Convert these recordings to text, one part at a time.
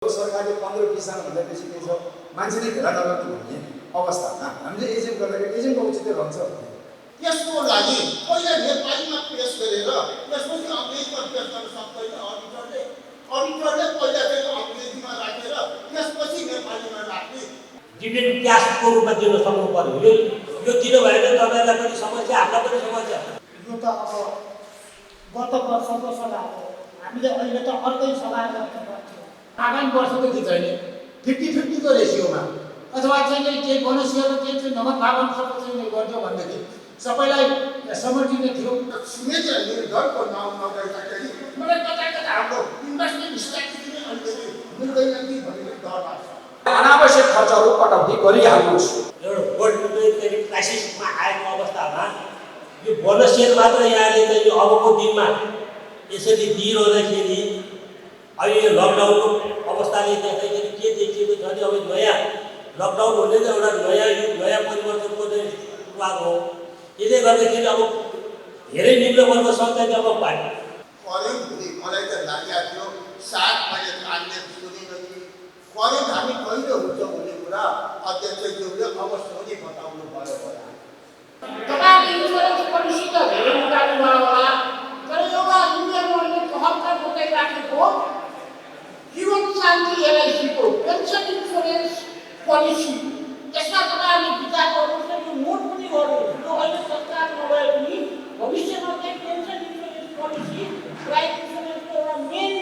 सरकारले 15-20 भन्दा बेसी के छ मान्छेले भेला नगर्नु भन्ने अवस्थामा हामीले एजेन्ट गर्दाखेरि एजेन्टको औचित्य रहन्छ। यसको लागि पहिला नेपालीमा पेश गरेर त्यसपछि अङ्ग्रेजीमा पेश गर्न सक्दैन अडिटरले। अडिटरले पहिला चाहिँ अङ्ग्रेजीमा राखेर त्यसपछि नेपालीमा राख्ने डिभिडेन्ड क्यासको रूपमा दिन सक्नु पर्यो। यो दिनु भएन तपाईँलाई पनि समस्या, हामीलाई पनि समस्या। यो त अब गत वर्षको सभा हो, हामीले अहिले त अर्कै सभा गर्नु पर्थ्यो। आगामी वर्षदेखि चाहिँ 50-50 को रेसियोमा अथवा चाहिँ केही बोनसहरू केही चाहिँ नगद लाभांशको चाहिँ गरिदियो भनेदेखि सबैलाई समर्थिने थियो। छिमेकी निर्धनको नाम नगर्दाखेरि मलाई कता हाम्रो इन्भेस्टमेन्ट स्ट्राटेजी नै अलिकति मिल्दैन कि भन्ने डर लाग्छ। अनावश्यक खर्चहरू कटौती गरिहाल्नुहोस्। एउटा वर्ल्ड क्राइसिसमा आएको अवस्थामा यो बोनस सेल मात्र यहाँले चाहिँ यो अबको दिनमा यसरी दिइरहँदाखेरि अहिले यो लकडाउनको अवस्थाले देख्दाखेरि के देखिएको छ भने अब नयाँ लकडाउन हुने त एउटा नयाँ परिवर्तनको चाहिँ सुरुवात हो। यसले गर्दाखेरि अब धेरै निम्न वर्ग सङ्ख्याले अब करेन्ट हुने मलाई त लागेको थियो 7 मैले कानले सुनिन कि करेन्ट हामी कहिले हुन्छ भन्ने कुरा अध्यक्षज्यूले अवश्य बताउनु भयो होला। तपाईँले इन्सुरेन्स पोलिसी त धेरै उठाउनु भयो होला, तर एउटा इन्डियामा अहिले 72 बोकाइराखेको जीवन शान्ति एलआइसीको पेन्सन इन्सुरेन्स पोलिसी यसमा तपाईँहरूले विचार गर्नुहोस् न। यो मोड पनि गर्नुहोस्। यो अहिले सरकार नभए पनि भविष्यमा चाहिँ पेन्सन इन्सुरेन्स पोलिसी लाइफ इन्सुरेन्सको एउटा मेन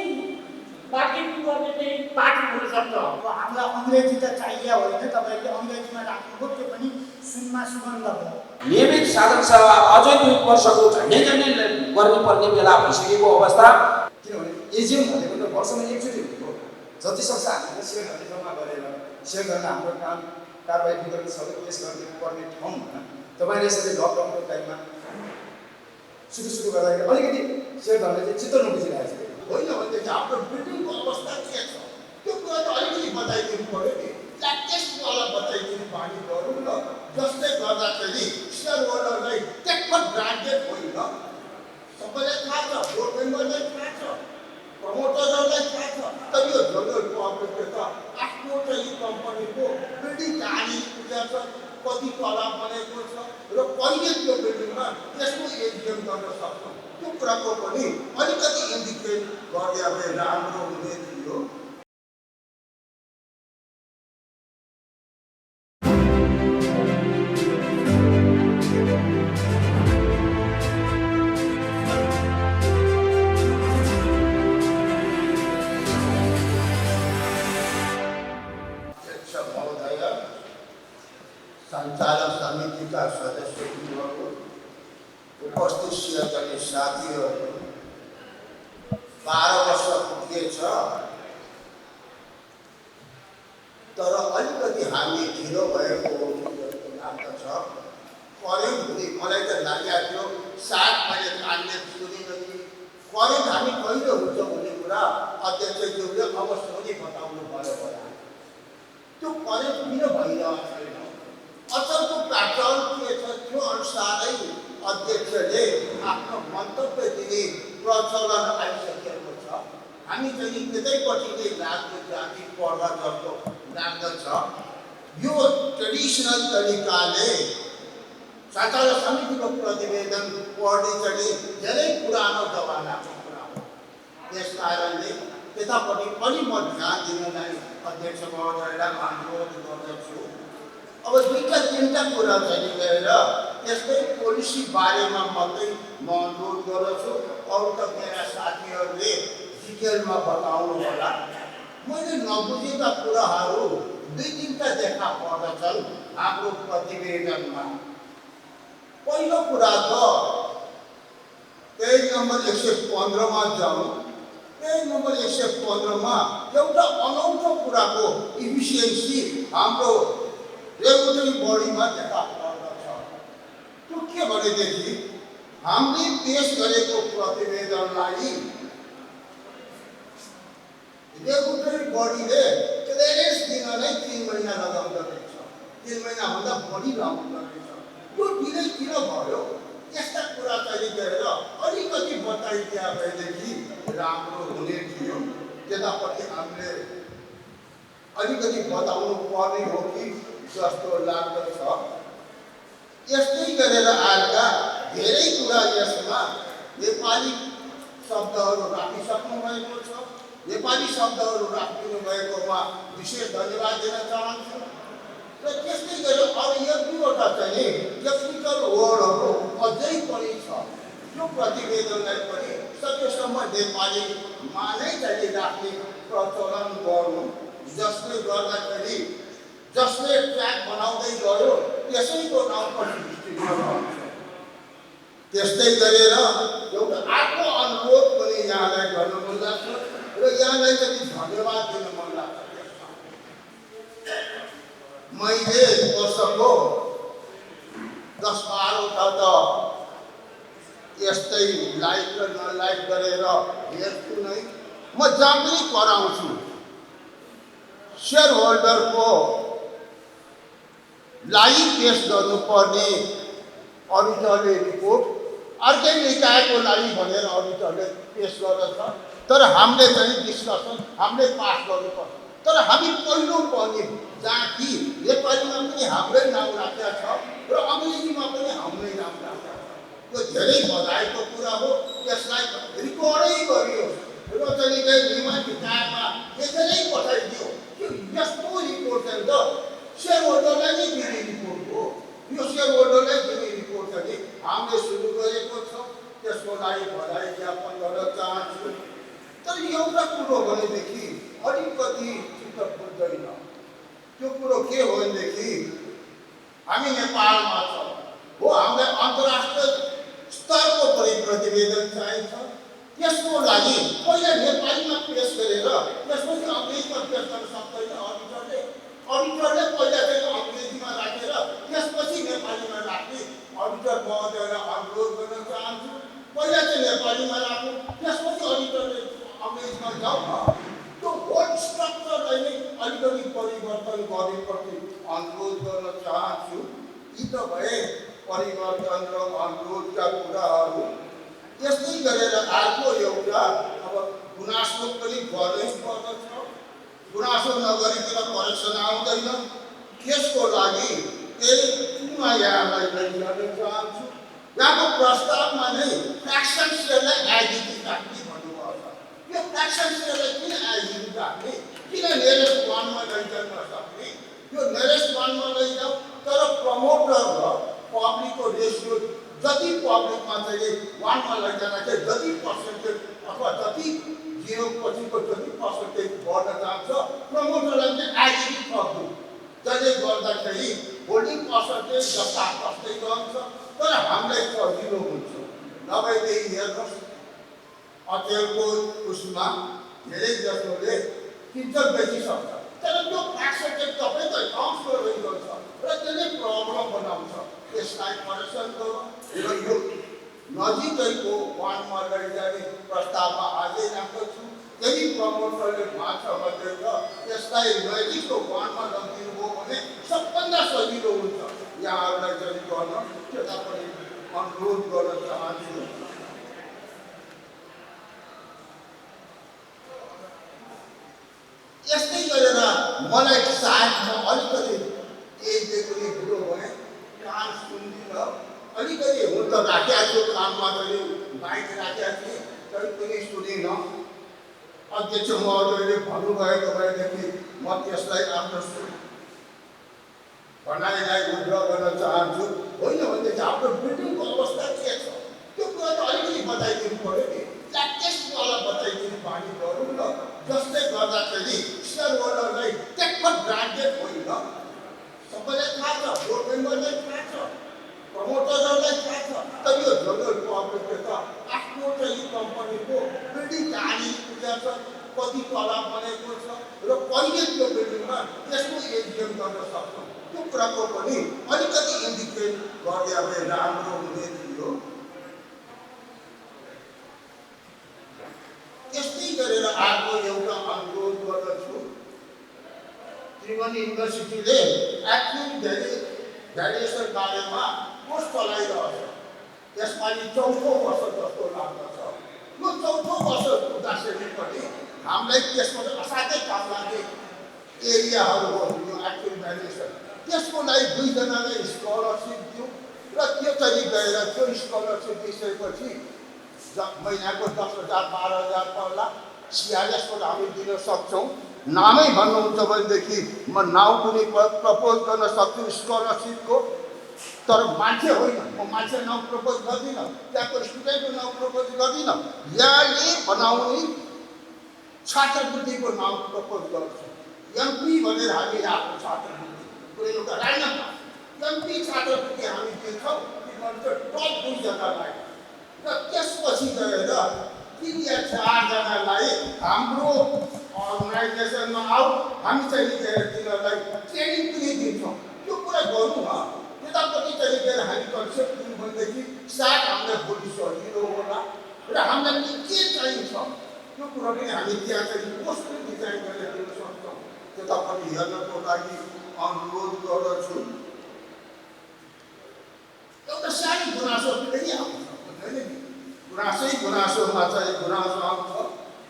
मार्केटिङ गर्ने चाहिँ पार्टी हुनसक्छ। अब हामीलाई अङ्ग्रेजी त चाहिए होइन, तपाईँले अङ्ग्रेजीमा राख्नुभयो, त्यो पनि सुनमा सुगन्ध भयो। नियमित साधन सेवा अझै 2 वर्षको झन्डै गर्ने पर्ने बेला भइसकेको अवस्था। किनभने एजिएम भनेको त वर्षमा एकचोटि हुँदो, जति सक्छ हामीले सेयरहरू जम्मा गरेर सेयर गर्न हाम्रो काम कारबाही विगत सबै पेश गर्नुपर्ने ठाउँमा तपाईँले यसरी लकडाउनको टाइममा सुरु गर्दाखेरि अलिकति सेयर धर्ने चाहिँ चित्त नबुझिरहेको छ। होइन भनेदेखि हाम्रो बिल्डिङको अवस्था के छ त्यो कुरा त अलिकति बताइदिनु पऱ्यो नि। ल्याटेस्टवाला बताइदिनु बानी गरौँ न, जसले गर्दाखेरि सेयर होल्डरलाई ट्याक्क ब्रान्डेड होइन। सबैलाई थाहा छ, बोर्ड मेम्बरलाई थाहा छ, प्रमोटरहरूलाई थाहा छ, तर यो जनरल पब्लिकले त आफ्नो चाहिँ कम्पनीको बिल्डिङ कहानी बुझ्या छ, कति तला बनेको छ र कहिले त्यो बिल्डिङमा यसको एजिएम गर्न सक्छ, त्यो कुराको पनि अलिकति इन्डिकेट गरे भए राम्रो हुने थियो। सञ्चालक समितिका सदस्यहरू, उपस्थित सहकर्मी साथीहरू, 12 वर्ष पुगेछ, तर अलिकति हामी ढिलो भएको लाग्दछ। करेन्ट हुने मलाई त लागेको थियो 7 मैले कानले सुनिन कि करेन्ट हामी कहिले हुन्छ भन्ने कुरा अध्यक्षज्यूले अवश्य बताउनु भयो होला। त्यो करेन्ट किन भइरहेको छैन, अचलको प्याटर्न के छ, त्यो अनुसारै अध्यक्षले आफ्नो मन्तव्य दिने प्रचलन आइसकेको छ। हामी चाहिँ त्यतैपट्टि नै लाग्ने जाति पर्दा जस्तो लाग्दछ। यो ट्रेडिसनल तरिकाले सञ्चालक समितिको प्रतिवेदन पढ्ने चाहिँ धेरै पुरानो जमानाको कुरा हो। त्यस कारणले त्यतापट्टि पनि म ध्यान दिनलाई अध्यक्ष महोदयलाई अनुरोध गर्दछु। अब 2-3 कुरा चाहिँ लिएर यस्तै पोलिसी बारेमा मात्रै म अनुरोध गर्दछु। अरू त मेरा साथीहरूले डिटेलमा बताउनु होला। मैले नबुझेका कुराहरू 2-3 देखा पर्दछन् हाम्रो प्रतिवेदनमा। पहिलो कुरा त पेज नम्बर 115 मा जाउँ। पेज नम्बर 115 मा एउटा अनौठो कुराको इफिसियन्सी हाम्रो रेगुलेटरी बडीमा देखा पर्दछ। त्यो के भनेदेखि हामीले पेश गरेको प्रतिवेदनलाई रेगुलेटरी बडीले क्लियरेन्स दिन नै 3 महिना लगाउँदो रहेछ। 3 महिनाभन्दा बढी लगाउँदो रहेछ। यो ढिलै किन भयो? यस्ता कुरा चाहिँ गरेर अलिकति बताइदिया भएदेखि राम्रो हुने थियो। त्यतापट्टि हामीले अलिकति बताउनु पर्ने हो कि जस्तो लाग्दछ। यस्तै गरेर आएका धेरै कुरा यसमा नेपाली शब्दहरू राखिसक्नु भएको छ। नेपाली शब्दहरू राखिदिनु भएकोमा विशेष धन्यवाद दिन चाहन्छु। र त्यस्तै गरेर अरू एक दुईवटा चाहिँ टेक्निकल वर्डहरू अझै पनि छ। यो प्रतिवेदनलाई पनि सकेसम्म नेपालीमा नै चाहिँ राख्ने प्रचलन गर्नु, जसले गर्दाखेरि जसले ट्र्याक बनाउँदै गयो त्यसैको नाम पनि त्यस्तै गरेर एउटा आफ्नो अनुरोध पनि यहाँलाई गर्न मन लाग्छ र यहाँलाई चाहिँ धन्यवाद दिन मन लाग्छ। मैले वर्षको 10-12वटा त यस्तै लाइक र नलाइक गरेर हेर्छु नै। म जहाँ पनि कराउँछु सेयर होल्डरको लाइभ पेस गर्नुपर्ने अडिटरले रिपोर्ट अर्कै निकायको लागि भनेर अडिटरले पेस गर्दछ। तर हामीले चाहिँ डिस्कसन हामीले पास गर्नुपर्छ। तर हामी पहिलो पनि जहाँ कि नेपालीमा पनि हाम्रै नाम राखेका छ र अङ्ग्रेजीमा पनि हाम्रै नाम राखेका छ। यो धेरै बधाईको कुरा हो। यसलाई रिकर्डै गरियो र चाहिँ निर्माण निकायमा यसरी पठाइदियो। यस्तो रिपोर्ट चाहिँ त सेयर होल्डरलाई नै दिने रिपोर्ट हो। यो सेयर होल्डरलाई दिने रिपोर्ट चाहिँ हामीले सुरु गरेको छ। त्यसको लागि बधाई ज्ञापन गर्न चाहन्छु। तर एउटा कुरो भनेदेखि अलिकति चित्त बुझ्दैन। त्यो कुरो के हो भनेदेखि हामी नेपालमा छ हो, हामीलाई अन्तर्राष्ट्रिय स्तरको प्रतिवेदन चाहिन्छ। त्यसको लागि पहिला नेपालीमा पेस गरेर त्यसपछि अङ्ग्रेजीमा पेस गर्न सक्दैन अडिटरले। अडिटरले पहिला चाहिँ अङ्ग्रेजीमा राखेर त्यसपछि नेपालीमा राख्ने अडिटर महोदयलाई अनुरोध गर्न चाहन्छु। पहिला चाहिँ नेपालीमा राख्नु, त्यसपछि अडिटरले अङ्ग्रेजीमा जाऊ न। त्यो होल स्ट्रक्चरलाई नै अलिकति परिवर्तन गर्नेप्रति अनुरोध गर्न चाहन्छु। यी त भए परिवर्तन र अनुरोधका कुराहरू। यस्तै गरेर अर्को एउटा अब गुनासो पनि गर्नै पर्दछ। गुनासो नगरिकन करेक्सन आउँदैन। त्यसको लागि म यहाँलाई गर्न चाहन्छु। यहाँको प्रस्तावमा नै फ्याक्सन सेयरलाई आइडेन्टिटी राख्ने भन्नुभएको छ। यो फ्याक्सन सेयरलाई किन आइडेन्टिटी राख्ने, किन नेरेस्ट वानमा लैजान नसक्ने? यो नेरेस्ट वानमा लैजाऊ, तर प्रमोटर र पब्लिकको रेसियो जति पब्लिकमा चाहिँ वानमा लैजान चाहिँ जति पर्सेन्टेज अथवा जति 0 पछिको जति पर्सेन्टेज बढ्न जान्छ प्रमोटरलाई चाहिँ आइडेन्टिटी थप्नु। जसले गर्दाखेरि होल्डिङ पर्सेन्टेज जस्ता तस्तै रहन्छ। तर हामीलाई सजिलो हुन्छ। नभएदेखि हेर्नुहोस् अचेलको उसमा धेरै जसोले किन्छन् बेचिसक्छ। तर त्यो पर्सेन्टेज तपाईँ त काउन्ट रहेको छ र त्यसले प्रब्लम बनाउँछ। यसलाई करेक्सन गरौँ र यो नजिकैको वानमा लैजाने प्रस्तावमा अझै राख्दछु। यदि प्रमोटरले माछ भनेर यसलाई नजिकको वानमा लगिदिनुभयो भने सबभन्दा सजिलो हुन्छ। यहाँहरूलाई चाहिँ गर्न त्यता पनि अनुरोध गर्न चाहन्छु। यस्तै गरेर मलाई सायद म अलिकति एजले पनि बुढो भएँ, कान सुन्दिनँ। अलिकति हुन त राखेको छु, कानमा पनि बाइक राखेको थिएँ, तर पनि सुनिनँ। अध्यक्ष महोदयले भन्नुभएको भएदेखि म त्यसलाई आफ्नो भनाइलाई उद्धार गर्न चाहन्छु। होइन भनेदेखि हाम्रो बिल्डिङको अवस्था के छ त्यो कुरा त अलिकति बताइदिनु पऱ्यो नि। ल्याटेस्टवाला बताइदिनु बानी गरौँ न, जसले गर्दाखेरि सेयर होल्डरलाई ट्याक्क ब्रान्डेड होइन। सबैलाई थाहा छ, बोर्ड मेम्बरलाई थाहा छ, प्रमोटरहरूलाई थाहा छ। तर यो जनरल पब्लिकले त आफ्नो चाहिँ कम्पनीको बिल्डिङ कहाँनिर पुगेको छ, कति तला बनेको छ र कहिले त्यो बिल्डिङमा त्यसको एजिएम गर्न सक्छ, त्यो कुराको पनि अलिकति इन्डिकेट गरिदिए भने राम्रो हुने थियो। त्यस्तै गरेर अर्को एउटा अनुरोध गर्दछु। त्रिवेणी युनिभर्सिटीले एक्टिभ भ्यालुएसन बारेमा कोर्स चलाइरहेछ। यसपालि 4औं वर्ष जस्तो लाग्दछ। यो 4औं वर्ष हुँदाखेरि पनि हामीलाई त्यसमा असाध्यै काम लाग्ने एरियाहरू हो यो एक्टिभ भ्यालुएसन त्यसको लागि 2 जनालाई स्कलरसिप दियो र त्यो चाहिँ गएर त्यो स्कलरसिप दिइसकेपछि महिनाको 10,000 12,000 पर्ला सिआरएसको हामी दिन सक्छौँ नामै भन्नुहुन्छ भनेदेखि म नाउँ पनि प्रपोज गर्न सक्छु स्कलरसिपको तर मान्छे होइन म मान्छे नाउँ प्रपोज गर्दिनँ त्यहाँको स्टुडेन्टको नाउँ प्रपोज गर्दिनँ यहाँले बनाउने छात्रवृत्तिको नाउँ प्रपोज गर्छु एमपी भनेर हामी आफ्नो छात्रवृत्ति कुनै एउटा राजनीति एमपी छात्रवृत्ति हामी दिन्छौँ टप 2 जनालाई र त्यसपछि गएर 3 या 4 जनालाई हाम्रो अर्गनाइजेसनमा आऊ हामी चाहिँ गएर तिनीहरूलाई ट्रेनिङ पनि दिन्छौँ त्यो कुरा गर्नु न त्यतापट्टि चाहिँ गएर हामी कन्सेप्ट दिनु भनेदेखि सायद हामीलाई भोलि सजिलो होला र हामीलाई के चाहिन्छ त्यो कुरा पनि हामी त्यहाँ चाहिँ पोस्ट पनि डिजाइन गरेर दिन सक्छौँ त्यतापट्टि हेर्नको लागि अनुरोध गर्दछु एउटा सानो गुनासो फेरि आउँछ गुनासोमा चाहिँ गुनासो आउँछ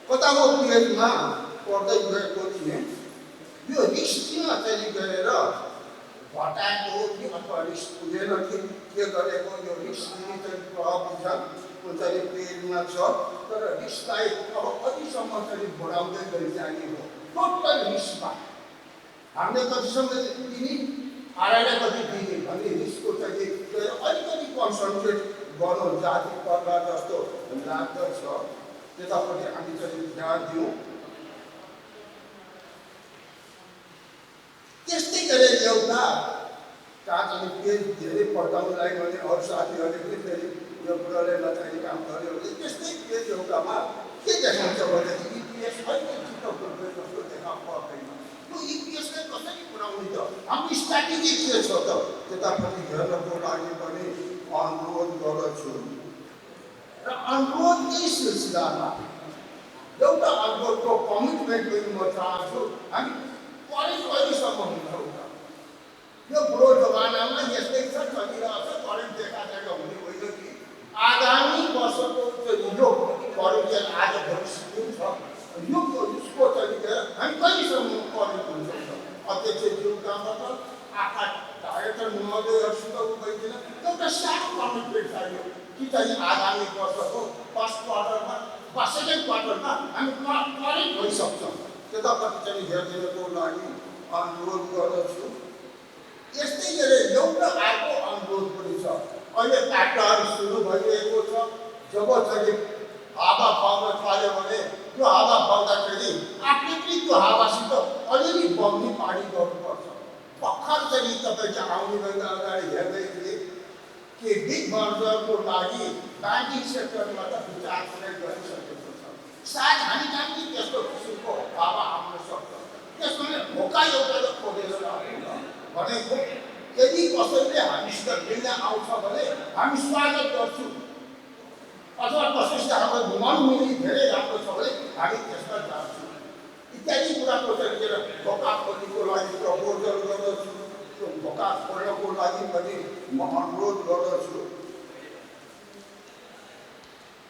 कता हो पिएचमा पढ्दै गएको थिएँ यो रिस्क किन चाहिँ गएर घटाएको कि अथवा रिस्क पुगेन कि के गरेको यो रिस्क लिने चाहिँ प्रभाव हुन्छ चाहिँ पेजमा छ तर रिस्कलाई अब कतिसम्म चाहिँ बढाउँदै गरी जाने हो टोटल रिस्कमा हामीले कतिसम्म दिने आराइलाई कति दिने भन्ने रिस्कको चाहिँ अलिकति कन्सन्ट्रेट गर्नु जाति पर्ला जस्तो लाग्दछ त्यतापट्टि हामी चाहिँ ध्यान दिउँ त्यस्तै गरेर एउटा कहाँ चाहिँ पेज धेरै पढाउनलाई भने अरू साथीहरूले पनि फेरि यो कुराले नचाहिने काम गर्यो भने त्यस्तै पेज एउटामा के देखाउँछ भनेदेखि इपिएस अहिले चित्तको जस्तो देखा पर्दैन यो इपिएसलाई कसरी बनाउने त हाम्रो स्ट्राटेजी के छ त त्यतापट्टि हेर्नको लागि पनि अनुरोध गर्दछु र अनुरोधकै सिलसिलामा एउटा अनुरोधको कमिटमेन्ट पनि म चाहन्छु हामी कहिलेसम्म हुन्छौँ त यो बुढो जमानामा यस्तै छ चलिरहेको छ करेन्ट देखादेखा हुने होइन कि आगामी वर्षको यो करेन्ट आज भोलि स्कुल छ यो उसको चाहिँ हामी कहिलेसम्म करेन्ट हुन्छौँ त अध्यक्षज्यू कहाँबाट आँखा डाइरेक्टर महोदयहरूसित गइदिन एउटा सानो कमिटमेन्ट चाहियो कि चाहिँ आगामी वर्षको फर्स्ट क्वार्टरमा वा सेकेन्ड क्वार्टरमा हामी करेन्ट भइसक्छौँ त्यतापट्टि चाहिँ हेरिदिनको लागि अनुरोध गर्दछु यस्तै गरेर एउटा अर्को अनुरोध पनि छ अहिले प्याटर्न सुरु भइरहेको छ जब चाहिँ हावा बग्न थाल्यो भने त्यो हावा बग्दाखेरि आफूले पनि त्यो हावासित अलिअलि बग्ने पानी गर्नुपर्छ भर्खर चाहिँ तपाईँ चाहिँ आउनुभन्दा अगाडि हेर्दै थिए कि बिग मर्जरको लागि ब्याङ्किङ सेक्टरमा त विचार गरिसकेको छ सायद हामी कहाँ पनि त्यस्तो किसिमको हावा आउन सक्छ त्यसमा ढोका एउटा खोलेर राख्नु भनेको यदि कसैले हामीसित मिल्न आउँछ भने हामी स्वागत गर्छौँ अथवा कसैसित हाम्रो मन मिली धेरै राम्रो छ भने हामी त्यसमा जान्छौँ इत्यादि कुराको चाहिँ ढोका खोल्नुको लागि प्रपोजल गर्दछु त्यो ढोका खोल्नको लागि पनि म अनुरोध गर्दछु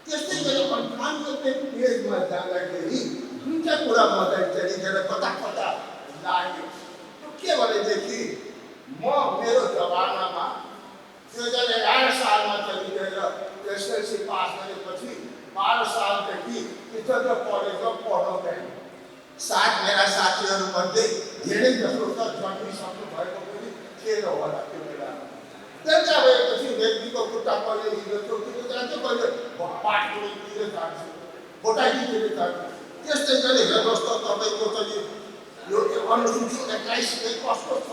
त्यस्तै गरी अनफर्चुनेट पेजमा जाँदाखेरि दुईवटा कुरा म चाहिँ कता कता लाग्यो त्यो के भनेदेखि म मेरो जमानामा 2011 सालमा चाहिँ गएर एसएलसी पास गरेपछि 12 सालदेखि इन्टर कलेजमा पढाउँदैन साथ मेरा साथीहरूमध्ये धेरै जस्तो त जन्मिसक्नु भएको पनि थिएन होला त्यो बेलामा त्यहाँ भएपछि व्यक्तिको खुट्टा कहिले हिँड्छौ त्यो जान्थ्यो कहिले पाठतिर जान्छु भोटाइतिर जान्छु त्यस्तै गरी हेर्नुहोस् त तपाईँको चाहिँ यो अनुसूची 21 कस्तो छ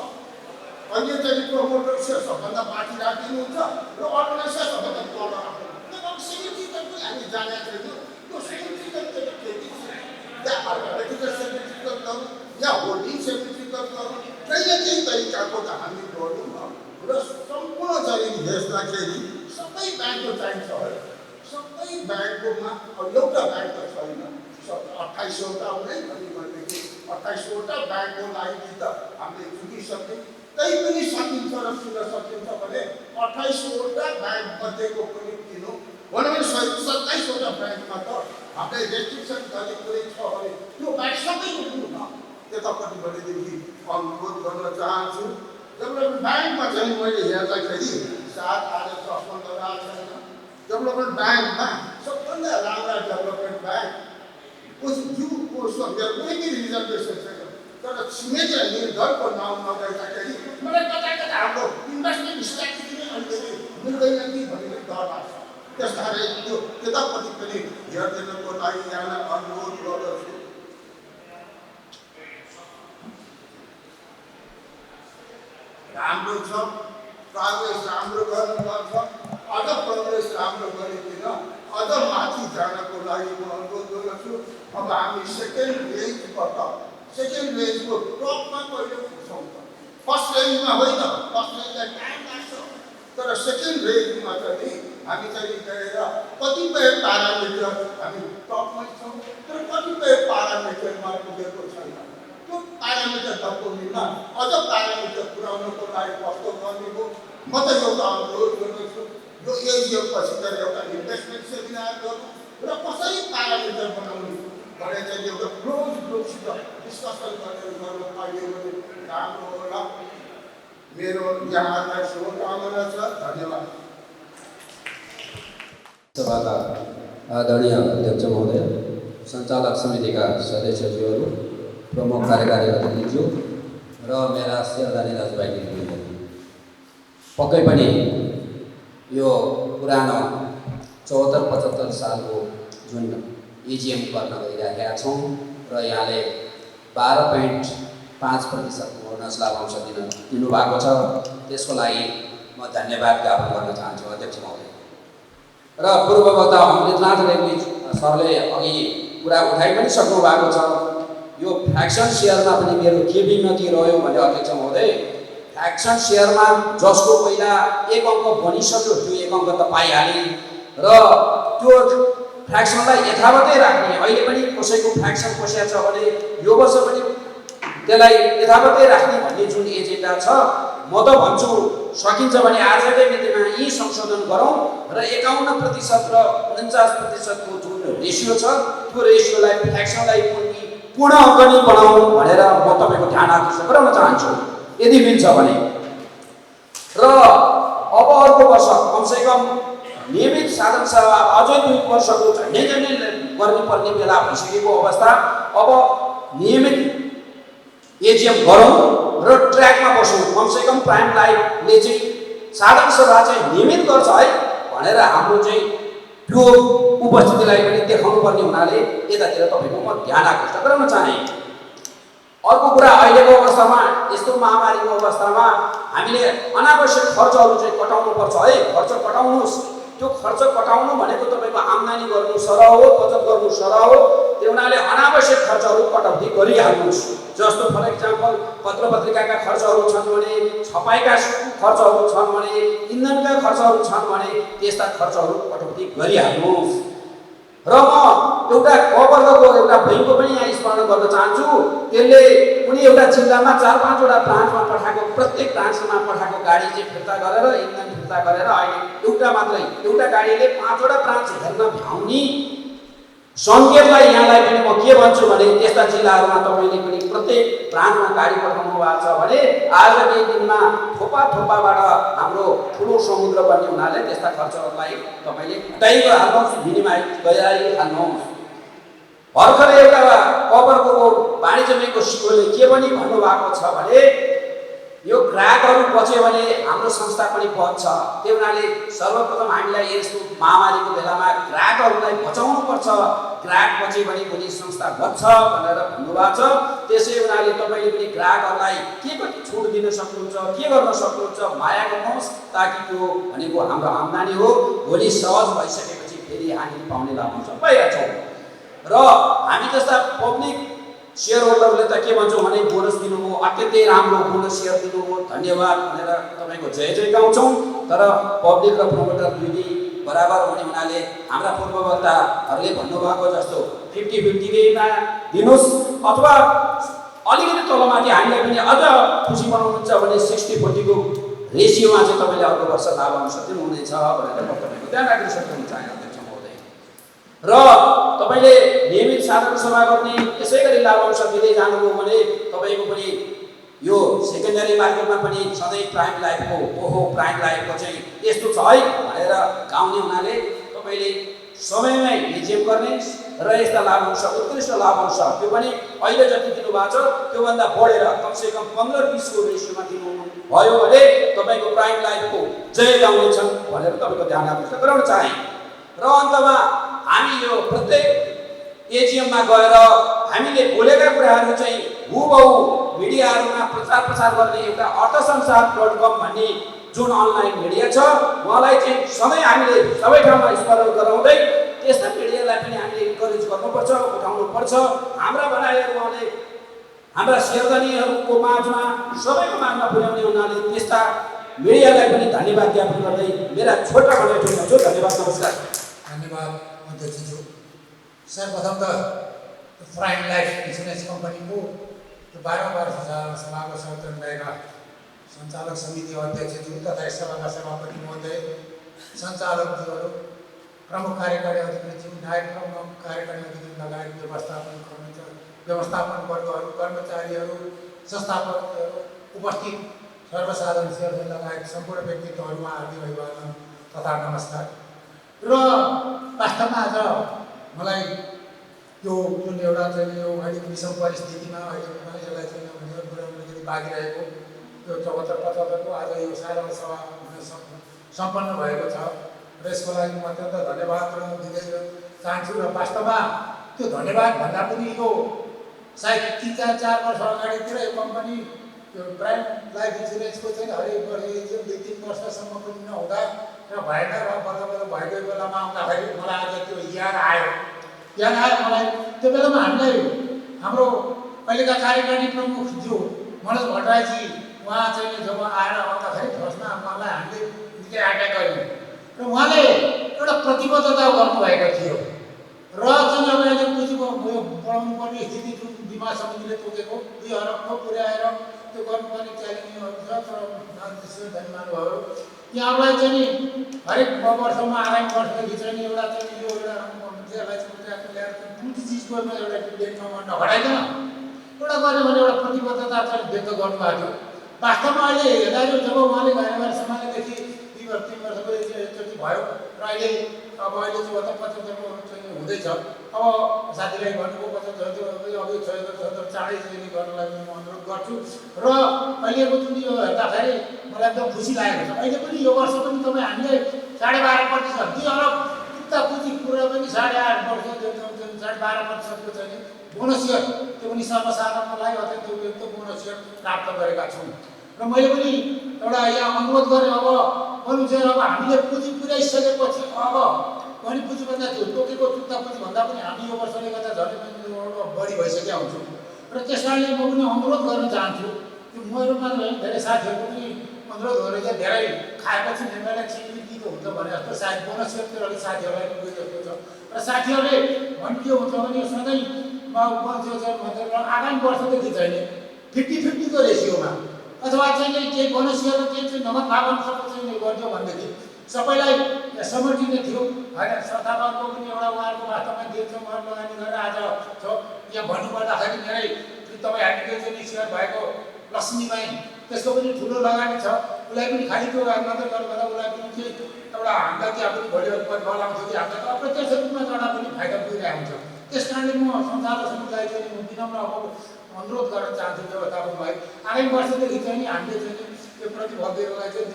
अहिले चाहिँ प्रमोटर सबभन्दा माथि राखिदिनुहुन्छ र अर्गनाइजर सबभन्दा तल राख्नुहुन्छ अब सेक्रेटरी पनि हामी जानेको छैनौँ त्यो सेक्रेटरी त्यहाँ अर्गनाइजर सेक्रेटरी गरौँ या होल्डिङ सेक्रेटरी गरौँ केही तरिकाको त हामी गरौँ न र सम्पूर्ण चाहिँ हेर्दाखेरि सबै ब्याङ्कको चाहिन्छ सबै ब्याङ्ककोमा एउटा ब्याङ्क त छैन 28वटा हुँदै भनेदेखि 28वटा ब्याङ्कको लागि त हामीले छुटिसक्यौँ त्यही पनि सकिन्छ र किन सकिन्छ भने 28वटा ब्याङ्क मध्येको पनि किनौँ भनौँ भने 27वटा ब्याङ्कमा त हामीले रेस्ट्रिक्सन गर्ने कुरै छ भने त्यो ब्याङ्क सबैको किनौँ न त्यतापट्टि भनेदेखि अनुरोध गर्न चाहन्छु। डेभलपमेन्ट ब्याङ्कमा चाहिँ मैले हेर्दाखेरि 7.55 लाख छैन। डेभलपमेन्ट ब्याङ्कमा सबभन्दा राम्रा डेभलपमेन्ट ब्याङ्क को सङ्ख्या रिजर्भेसन छैन। तर छिमेकी निर्धनको नाउँ नगर्दाखेरि मलाई कता हाम्रो इन्भेस्टमेन्ट स्ट्राटेजी नै अलिकति मिल्दैन कि भन्ने डर लाग्छ। त्यस कारण त्यो त्यतापट्टि पनि हेरिदिनको लागि यहाँलाई अनुरोध गर्दछु। राम्रो छ, काङ्ग्रेस राम्रो गर्नुपर्छ, अझ प्रदेश राम्रो गरिदिन, अझ माथि जानको लागि म अनुरोध गर्दछु। अब हामी सेकेन्ड रेन्जको टपमा कहिले पुग्छौँ त? फर्स्ट रेन्जमा होइन, फर्स्ट रेन्जलाई टाइम लाग्छ, तर सेकेन्ड रेन्जमा चाहिँ हामी चाहिँ गएर कतिपय प्यारामिटर हामी टपमै छौँ, तर कतिपय प्यारामिटरमा पुगेको छैन। त्यो प्यारामिटर नपुग्नेमा अझ प्यारामिटर पुर्याउनको लागि कस्तो गर्ने हो, म त एउटा अनुरोध गर्दछु। यो एजिएम पछि गएर एउटा इन्भेस्टमेन्ट सेमिनार गर्नु र कसरी प्यारामिटर बनाउनु भनेर चाहिँ एउटा क्लोज ग्रुपसित डिस्कसन गर्नु पाइयो भने राम्रो होला। मेरो यहाँलाई शुभकामना छ। धन्यवाद। सभाका आदरणीय अध्यक्ष महोदय, सञ्चालक समितिका सदस्यज्यूहरू, प्रमुख कार्यकारी अधिकारीज्यू र मेरा श्रद्धानी दाजुभाइ दिदीबहिनीहरू, पक्कै पनि यो पुरानो 74-75 सालको जुन एजिएम गर्न गइरहेका छौँ र यहाँले 12.5% बोनस लाभांश दिनुभएको छ, त्यसको लागि म धन्यवाद ज्ञापन गर्न चाहन्छु अध्यक्ष महोदय। र पूर्व वक्ता अमृतनाथ रेग्मी सरले अघि कुरा उठाइ पनि सक्नु भएको छ। यो फ्र्याक्सन सेयरमा पनि मेरो के विमति रह्यो भने अध्यक्ष महोदय, फ्र्याक्सन सेयरमा जसको पहिला 1 अङ्क बनिसक्यो त्यो 1 अङ्क त पाइहाले र त्यो फ्र्याक्सनलाई यथावतै राख्ने। अहिले पनि कसैको फ्र्याक्सन पसेको छ भने यो वर्ष पनि त्यसलाई यथावतै राख्ने भन्ने जुन एजेन्डा छ, म त भन्छु सकिन्छ भने आजकै मितिमा यी संशोधन गरौँ र 51% र 49% को जुन रेसियो छ त्यो रेसियोलाई फ्र्याक्सनलाई पूर्ण अङ्कनी बनाउँ भनेर म तपाईँको ध्यान आकर्षण गराउन चाहन्छु यदि मिल्छ भने। र अब अर्को वर्ष कमसेकम नियमित साधन सेवा अझै 2 वर्षको झन्डै गर्नुपर्ने बेला भइसकेको अवस्था। अब नियमित एजिएम गरौँ र ट्र्याकमा बसौँ। कमसेकम प्राइम लाइफले चाहिँ साधन सेवा चाहिँ नियमित गर्छ है भनेर हाम्रो चाहिँ त्यो उपस्थितिलाई पनि देखाउनु पर्ने हुनाले यतातिर तपाईँको म ध्यान आकर्षण गराउन चाहे। अर्को कुरा, अहिलेको अवस्थामा यस्तो महामारीको अवस्थामा हामीले अनावश्यक खर्चहरू चाहिँ कटाउनुपर्छ है। खर्च कटाउनुहोस्। त्यो खर्च कटाउनु भनेको तपाईँको आम्दानी गर्नु सरह हो, बचत गर्नु सरह हो। त्यो हुनाले अनावश्यक खर्चहरू कटौती गरिहाल्नुहोस्। जस्तो फर इक्जाम्पल पत्र पत्रिकाका खर्चहरू छन् भने, छपाइका खर्चहरू छन् भने, इन्धनका खर्चहरू छन् भने त्यस्ता खर्चहरू कटौती गरिहाल्नुहोस्। र म एउटा कवर्गको एउटा बैङ्कको पनि यहाँ स्मरण गर्न चाहन्छु। त्यसले कुनै एउटा जिल्लामा 4-5 वटा ब्रान्चमा पठाएको, प्रत्येक ब्रान्चमा पठाएको गाडी चाहिँ फिर्ता गरेर, इन्धन फिर्ता गरेर अहिले एउटा गाडीले 5 वटा ब्रान्च हेर्न भ्याउने सङ्केतलाई यहाँलाई पनि म के भन्छु भने त्यस्ता जिल्लाहरूमा तपाईँले पनि प्रत्येक ब्रान्चमा गाडी पठाउनु भएको छ भने आजकै दिनमा थोपाबाट हाम्रो ठुलो समुद्र बन्ने हुनाले त्यस्ता खर्चहरूलाई तपाईँले घटाइको हाल्नुहोस्, मिनिमाइज गरिहाल्नुहोस्। भर्खरै एउटा कभरको वाणिज्य ब्याङ्कको सिओले के पनि भन्नुभएको छ भने यो ग्राहकहरू बच्यो भने हाम्रो संस्था पनि बच्छ। त्यो हुनाले सर्वप्रथम हामीलाई यस्तो महामारीको बेलामा ग्राहकहरूलाई बचाउनुपर्छ। ग्राहक बच्यो भने भोलि संस्था बच्छ भनेर भन्नुभएको छ। त्यसै हुनाले तपाईँले पनि ग्राहकहरूलाई के कति छुट दिन सक्नुहुन्छ, के गर्न सक्नुहुन्छ, माया गर्नुहोस् ताकि त्यो भनेको हाम्रो आम्दानी हो। भोलि सहज भइसकेपछि फेरि हामी पाउने लाभांश पाइहाल्छौँ। र हामी जस्ता पब्लिक सेयर होल्डरले त के भन्छौँ भने बोनस दिनुभयो, अत्यन्तै राम्रो बोनस सेयर दिनुभयो, धन्यवाद भनेर तपाईँको जय गाउँछौँ। तर पब्लिक र प्रोमोटर दुईटै बराबर हुने हुनाले हाम्रा पूर्ववक्ताहरूले भन्नुभएको जस्तो 50-50मा दिनुहोस् अथवा अलिकति तलमाथि हामीलाई पनि अझ खुसी बनाउनुहुन्छ भने 60-40 को रेसियोमा चाहिँ तपाईँले अर्को वर्ष लाभांश दिनुहुनेछ भनेर म तपाईँको ध्यान आकर्षण गर्न चाहे अध्यक्ष महोदय। र र तपाईँले नियमित साधारण सभा गर्ने त्यसै गरी लाभांश दिँदै जानुभयो भने तपाईँको पनि यो सेकेन्डरी मार्केटमा पनि सधैँ प्राइम लाइफको ओहो प्राइम लाइफको चाहिँ यस्तो छ है भनेर गाउने हुनाले तपाईँले समयमै एजिएम गर्ने र यस्ता लाभांश उत्कृष्ट लाभांश त्यो पनि अहिले जति दिनुभएको छ त्योभन्दा बढेर कमसेकम 15-20को रेसियोमा दिनु भयो भने तपाईँको प्राइम लाइफको जय गाउनेछन् भनेर तपाईँको ध्यान आकर्षित गराउन चाहे। र अन्तमा हामी यो प्रत्येक एजिएममा गएर हामीले बोलेका कुराहरू चाहिँ हुबहु मिडियाहरूमा प्रचार गर्ने एउटा अर्थसंसार.com भन्ने जुन अनलाइन मिडिया छ उहाँलाई चाहिँ सधैँ हामीले सबै ठाउँमा स्मरण गराउँदै त्यस्ता मिडियालाई पनि हामीले इन्करेज गर्नुपर्छ, उठाउनुपर्छ। हाम्रा भनाइहरू उहाँले हाम्रा शेरधनीहरूको माझमा सबैको माझमा पुर्याउने हुनाले त्यस्ता मिडियालाई पनि धन्यवाद ज्ञापन गर्दै मेरा छोटा भनाइ टुङ्ग्याउँछु। धन्यवाद, नमस्कार। धन्यवाद अध्यक्षज्यू। सर्वप्रथम त प्राइम लाइफ इन्सुरेन्स कम्पनीको 12 वर्ष सभाको सञ्चालन भएका सञ्चालक समिति अध्यक्षज्यू तथा सभाका सभापति महोदय, सञ्चालकज्यूहरू, प्रमुख कार्यकारी अधिकारीज्यू, नायब प्रमुख कार्यकारी अधिकारी लगायत व्यवस्थापन वर्गहरू, कर्मचारीहरू, संस्थापकहरू, उपस्थित सर्वसाधारण शेरधनी लगायत सम्पूर्ण व्यक्तित्वहरूमा हार्दिक अभिवादन तथा नमस्कार। र वास्तवमा आज मलाई यो जुन एउटा चाहिँ यो अहिलेको विषम परिस्थितिमा अहिले यसलाई चाहिँ भनेर बुझाउन बाँकी रहेको यो 74-75को आज यो साधारण सभा सम्पन्न भएको छ र यसको लागि म अत्यन्त धन्यवाद दिँदै चाहन्छु। र वास्तवमा त्यो धन्यवाद भन्दा पनि यो सायद 3-4 वर्ष अगाडितिर यो कम्पनी यो प्राइम लाइफ इन्सुरेन्सको चाहिँ हरेक वर्ष 2-3 वर्षसम्म पनि नहुँदा र भएन र बल्ल भएको बेलामा आउँदाखेरि मलाई आज त्यो याद आयो मलाई। त्यो बेलामा हामीलाई हाम्रो अहिलेका कार्यकारी प्रमुख जो मनोज भट्टराईजी उहाँ चाहिँ जब आएर आउँदाखेरि फर्स्टमा उहाँलाई हामीले निकै आज्ञा गऱ्यौँ र उहाँले एउटा प्रतिबद्धता गर्नुभएको थियो र चाहिँ अब अहिले पुँजीको बढाउनु पर्ने स्थिति जुन बिमा समितिले तोकेको 2 अरबमा पुर्याएर त्यो गर्नुपर्ने च्यालेन्जहरू छ। तर धन्यवादहरू यहाँलाई चाहिँ हरेक वर्षमा आगामी वर्षदेखि चाहिँ एउटा चाहिँ यो एउटा त्यसलाई चाहिँ ल्याएर कुन चिजको एउटा डेटमा नघटाइकन एउटा गऱ्यो भने एउटा प्रतिबद्धता चाहिँ व्यक्त गर्नुभएको थियो। वास्तवमा अहिले हेर्दाखेरि जब उहाँले भएर समाजदेखि 2 वर्ष 3 वर्षको एकचोटि भयो र अहिले अब अहिले चाहिँ 75को चाहिँ हुँदैछ। अब साथीलाई भन्नुको 75 अब 76 चाँडै चाहिँ गर्नलाई म अनुरोध गर्छु। र अहिलेको जुन यो हेर्दाखेरि मलाई एकदम खुसी लागेको छ। अहिले पनि यो वर्ष पनि तपाईँ हामीले 12.5% 2 अरब उता पुँजी कुरा पनि 8.5% 12%को चाहिँ बोनस इयर त्यो पनि सर्वसाधारणलाई अत्यन्त उपयुक्त बोनस इयर प्राप्त गरेका छौँ। र मैले पनि एउटा यहाँ अनुरोध गरेँ अब भन्नु चाहिँ अब हामीले पुँजी पुर्याइसकेपछि अब पनि पुँजीभन्दा त्यो तोकेको चुक्ता पुँजीभन्दा पनि हामी यो वर्षले गर्दा झन् बढी भइसकेका हुन्छौँ। र त्यस कारणले म पनि अनुरोध गर्न चाहन्छु त्यो मेरो मात्र होइन धेरै साथीहरूको पनि अनुरोध गरेर चाहिँ धेरै खाएपछि निर्णयलाई चिन्तित हुन्छ भने जस्तो सायद बोनस इयरतिर अलिक साथीहरूलाई पनि गयो जस्तो छ। र साथीहरूले भने के हुन्छ भने सधैँ भनेर आगामी वर्षदेखि चाहिँ 50-50को रेसियोमा अथवा चाहिँ केही बोनस इयर र केही चाहिँ नगद लाभांशको चाहिँ गरिदियो भनेदेखि सबैलाई समर्टिने थियो होइन। संस्थापकको पनि एउटा उहाँहरूको वास्तवमा देख्छौँ उहाँहरू लगानी गरेर आज छ। यहाँ भन्नुपर्दाखेरि मेरै तपाईँ हामीले चाहिँ सेयर भएको लक्ष्मीबाई त्यसको पनि ठुलो लगानी छ। उसलाई पनि खालि त्यो मात्रै गर्नुभन्दा उसलाई पनि केही एउटा हामीलाई त्यहाँ पनि भोलि परिफल आउँथ्यो कि हामीलाई अप्रत्यक्ष रूपमा एउटा पनि फाइदा पुगिरहेको हुन्छ। त्यस कारणले म सञ्चालक समितिलाई चाहिँ म विनम्र अनुरोध गर्न चाहन्छु व्यवस्थापकलाई आगामी वर्षदेखि चाहिँ नि हामीले चाहिँ त्यो प्रतिफल दिनलाई चाहिँ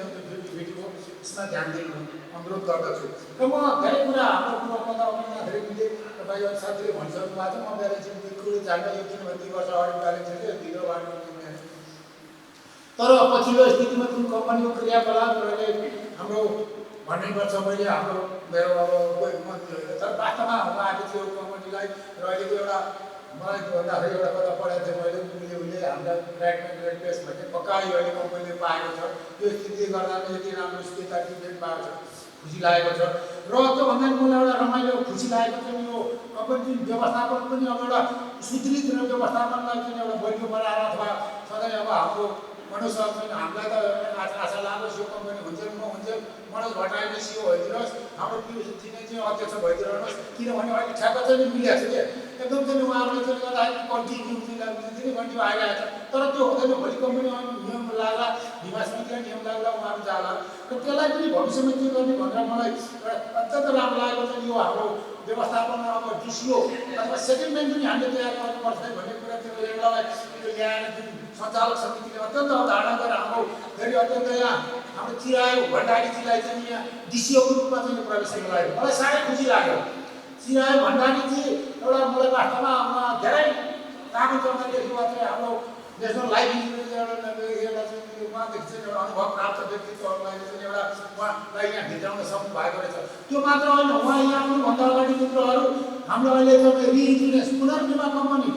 भेटेको यसमा ध्यान दिनु अनुरोध गर्दछु। र म धेरै कुरा हाम्रो कुरामा धेरै मिले तपाईँ साथीले भनिसक्नु भएको छ। म ब्यालेन्स कुरो जान्न यो किनभने 2 वर्ष अगाडि ब्यालेन्स थियो ढिलो बाटो तर पछिल्लो स्थितिमा जुन कम्पनीको क्रियाकलापहरूले हाम्रो भन्नुपर्छ मैले हाम्रो मेरो अब कोही मन्त्रीहरू तर वास्तवमा आएको थियो कम्पनीलाई र अहिलेको एउटा मलाई भन्दाखेरि एउटा कता पढाएको थियो मैले उसले हामीलाई ग्रेड बेस भन्ने पक्का अहिले कम्पनीले पाएको छ। त्यो स्थितिले गर्दा यति राम्रो स्थिति ट्रिटमेन्ट पाएको छ, खुसी लागेको छ। र त्योभन्दा मलाई एउटा रमाइलो खुसी लागेको छ यो कम्पनी व्यवस्थापन पनि अब एउटा सुदृढ र व्यवस्थापनलाई चाहिँ एउटा बलियो बनाएर अथवा सधैँ अब हाम्रो भन्नु सक्छन्। हामीलाई त आशा लागोस् यो कम्पनी हुन्छ मनोज भट्टराईले सिओ भइदिनुहोस्, हाम्रो पियुष दिने चाहिँ अध्यक्ष भइदिनुहोस्, किनभने अहिले ठ्याक्क चाहिँ मिलेको छ क्या। एकदम चाहिँ उहाँहरूले चाहिँ गर्दाखेरि कन्टिन्यू दिने कन्टिन्यू आइरहेको छ। तर त्यो हुँदैन, भोलि कम्पनीमा नियम लाग्ला, बिमा समितिलाई नियम लाग्ला, उहाँहरू जाला र त्यसलाई पनि भविष्यमा के गर्ने भनेर मलाई अत्यन्त राम्रो लागेको चाहिँ यो हाम्रो व्यवस्थापन अब डिसिओ अथवा सेटलमेन्ट पनि हामीले तयार गर्नुपर्छ भन्ने कुरा त्यो एउटालाई ल्याएर जुन सञ्चालक समितिले अत्यन्त अवधारणा गरेर हाम्रो फेरि अत्यन्त यहाँ हाम्रो चिरायु भण्डारीजीलाई चाहिँ यहाँ डिसिओको रूपमा चाहिँ प्रवेश गरायो। मलाई साह्रै खुसी लाग्यो। चिरायु भण्डारीजी एउटा मलाई वास्तवमा धेरै कागज जम्मा लेखेको चाहिँ हाम्रो नेसनल लाइफ इन्सुरेन्स एउटा चाहिँ उहाँदेखि चाहिँ एउटा अनुभव प्राप्त व्यक्तित्वहरूलाई चाहिँ एउटा उहाँलाई यहाँ भित्राउन सक्नु भएको रहेछ। त्यो मात्र होइन, उहाँ यहाँ आउनुभन्दा अगाडि मित्रहरू हाम्रो अहिले तपाईँ रिइन्सुरेन्स पुनर्बिमा कम्पनीमा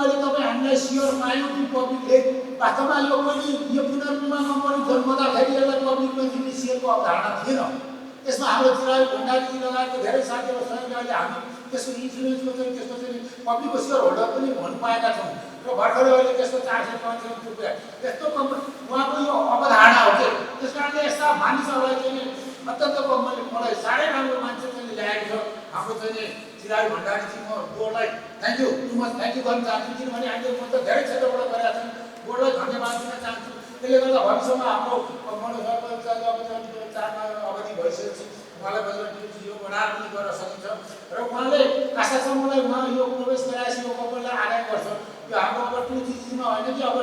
अहिले तपाईँ हामीलाई सेयर पायौँ कि पब्लिकले वास्तवमा यो पनि यो पुनर्बिमा कम्पनी जन्मदाखेरि यसलाई पब्लिकमा दिने सेयरको अवधारणा थिएन। त्यसमा हाम्रो चिरायु भण्डारीजी लगायतको धेरै साथीहरू सँगै अहिले हामी त्यसको इन्सुरेन्सको चाहिँ त्यसको चाहिँ पब्लिकको सेयर होल्डर पनि हुनु पाएका छौँ र भर्खरै अहिले त्यसको 400-500 रुपियाँ यस्तो कम्पनी उहाँको यो अवधारणा हो कि त्यस कारणले यस्ता मानिसहरूलाई चाहिँ अत्यन्त कम्पनी मलाई साह्रै राम्रो मान्छे चाहिँ ल्याएको छ। हाम्रो चाहिँ चिरायु भण्डारीजी म बोर्डलाई थ्याङ्क यू गर्न चाहन्छु, किनभने हामीले म त धेरै क्षेत्रबाट गरेका छौँ। बोर्डलाई धन्यवाद दिन चाहन्छु। त्यसले गर्दा भविष्यमा हाम्रो मनोज सरकारले अब चाहिँ 4 अवधि भइसकेको छ, उहाँलाई बजार यो बनाएर पनि गर्न सकिन्छ र उहाँले आशा छ मलाई उहाँ यो प्रवेश गराएपछि यो कम्पनीलाई आदाय गर्छ। यो हाम्रो अब 2 डिजिटमा होइन कि अब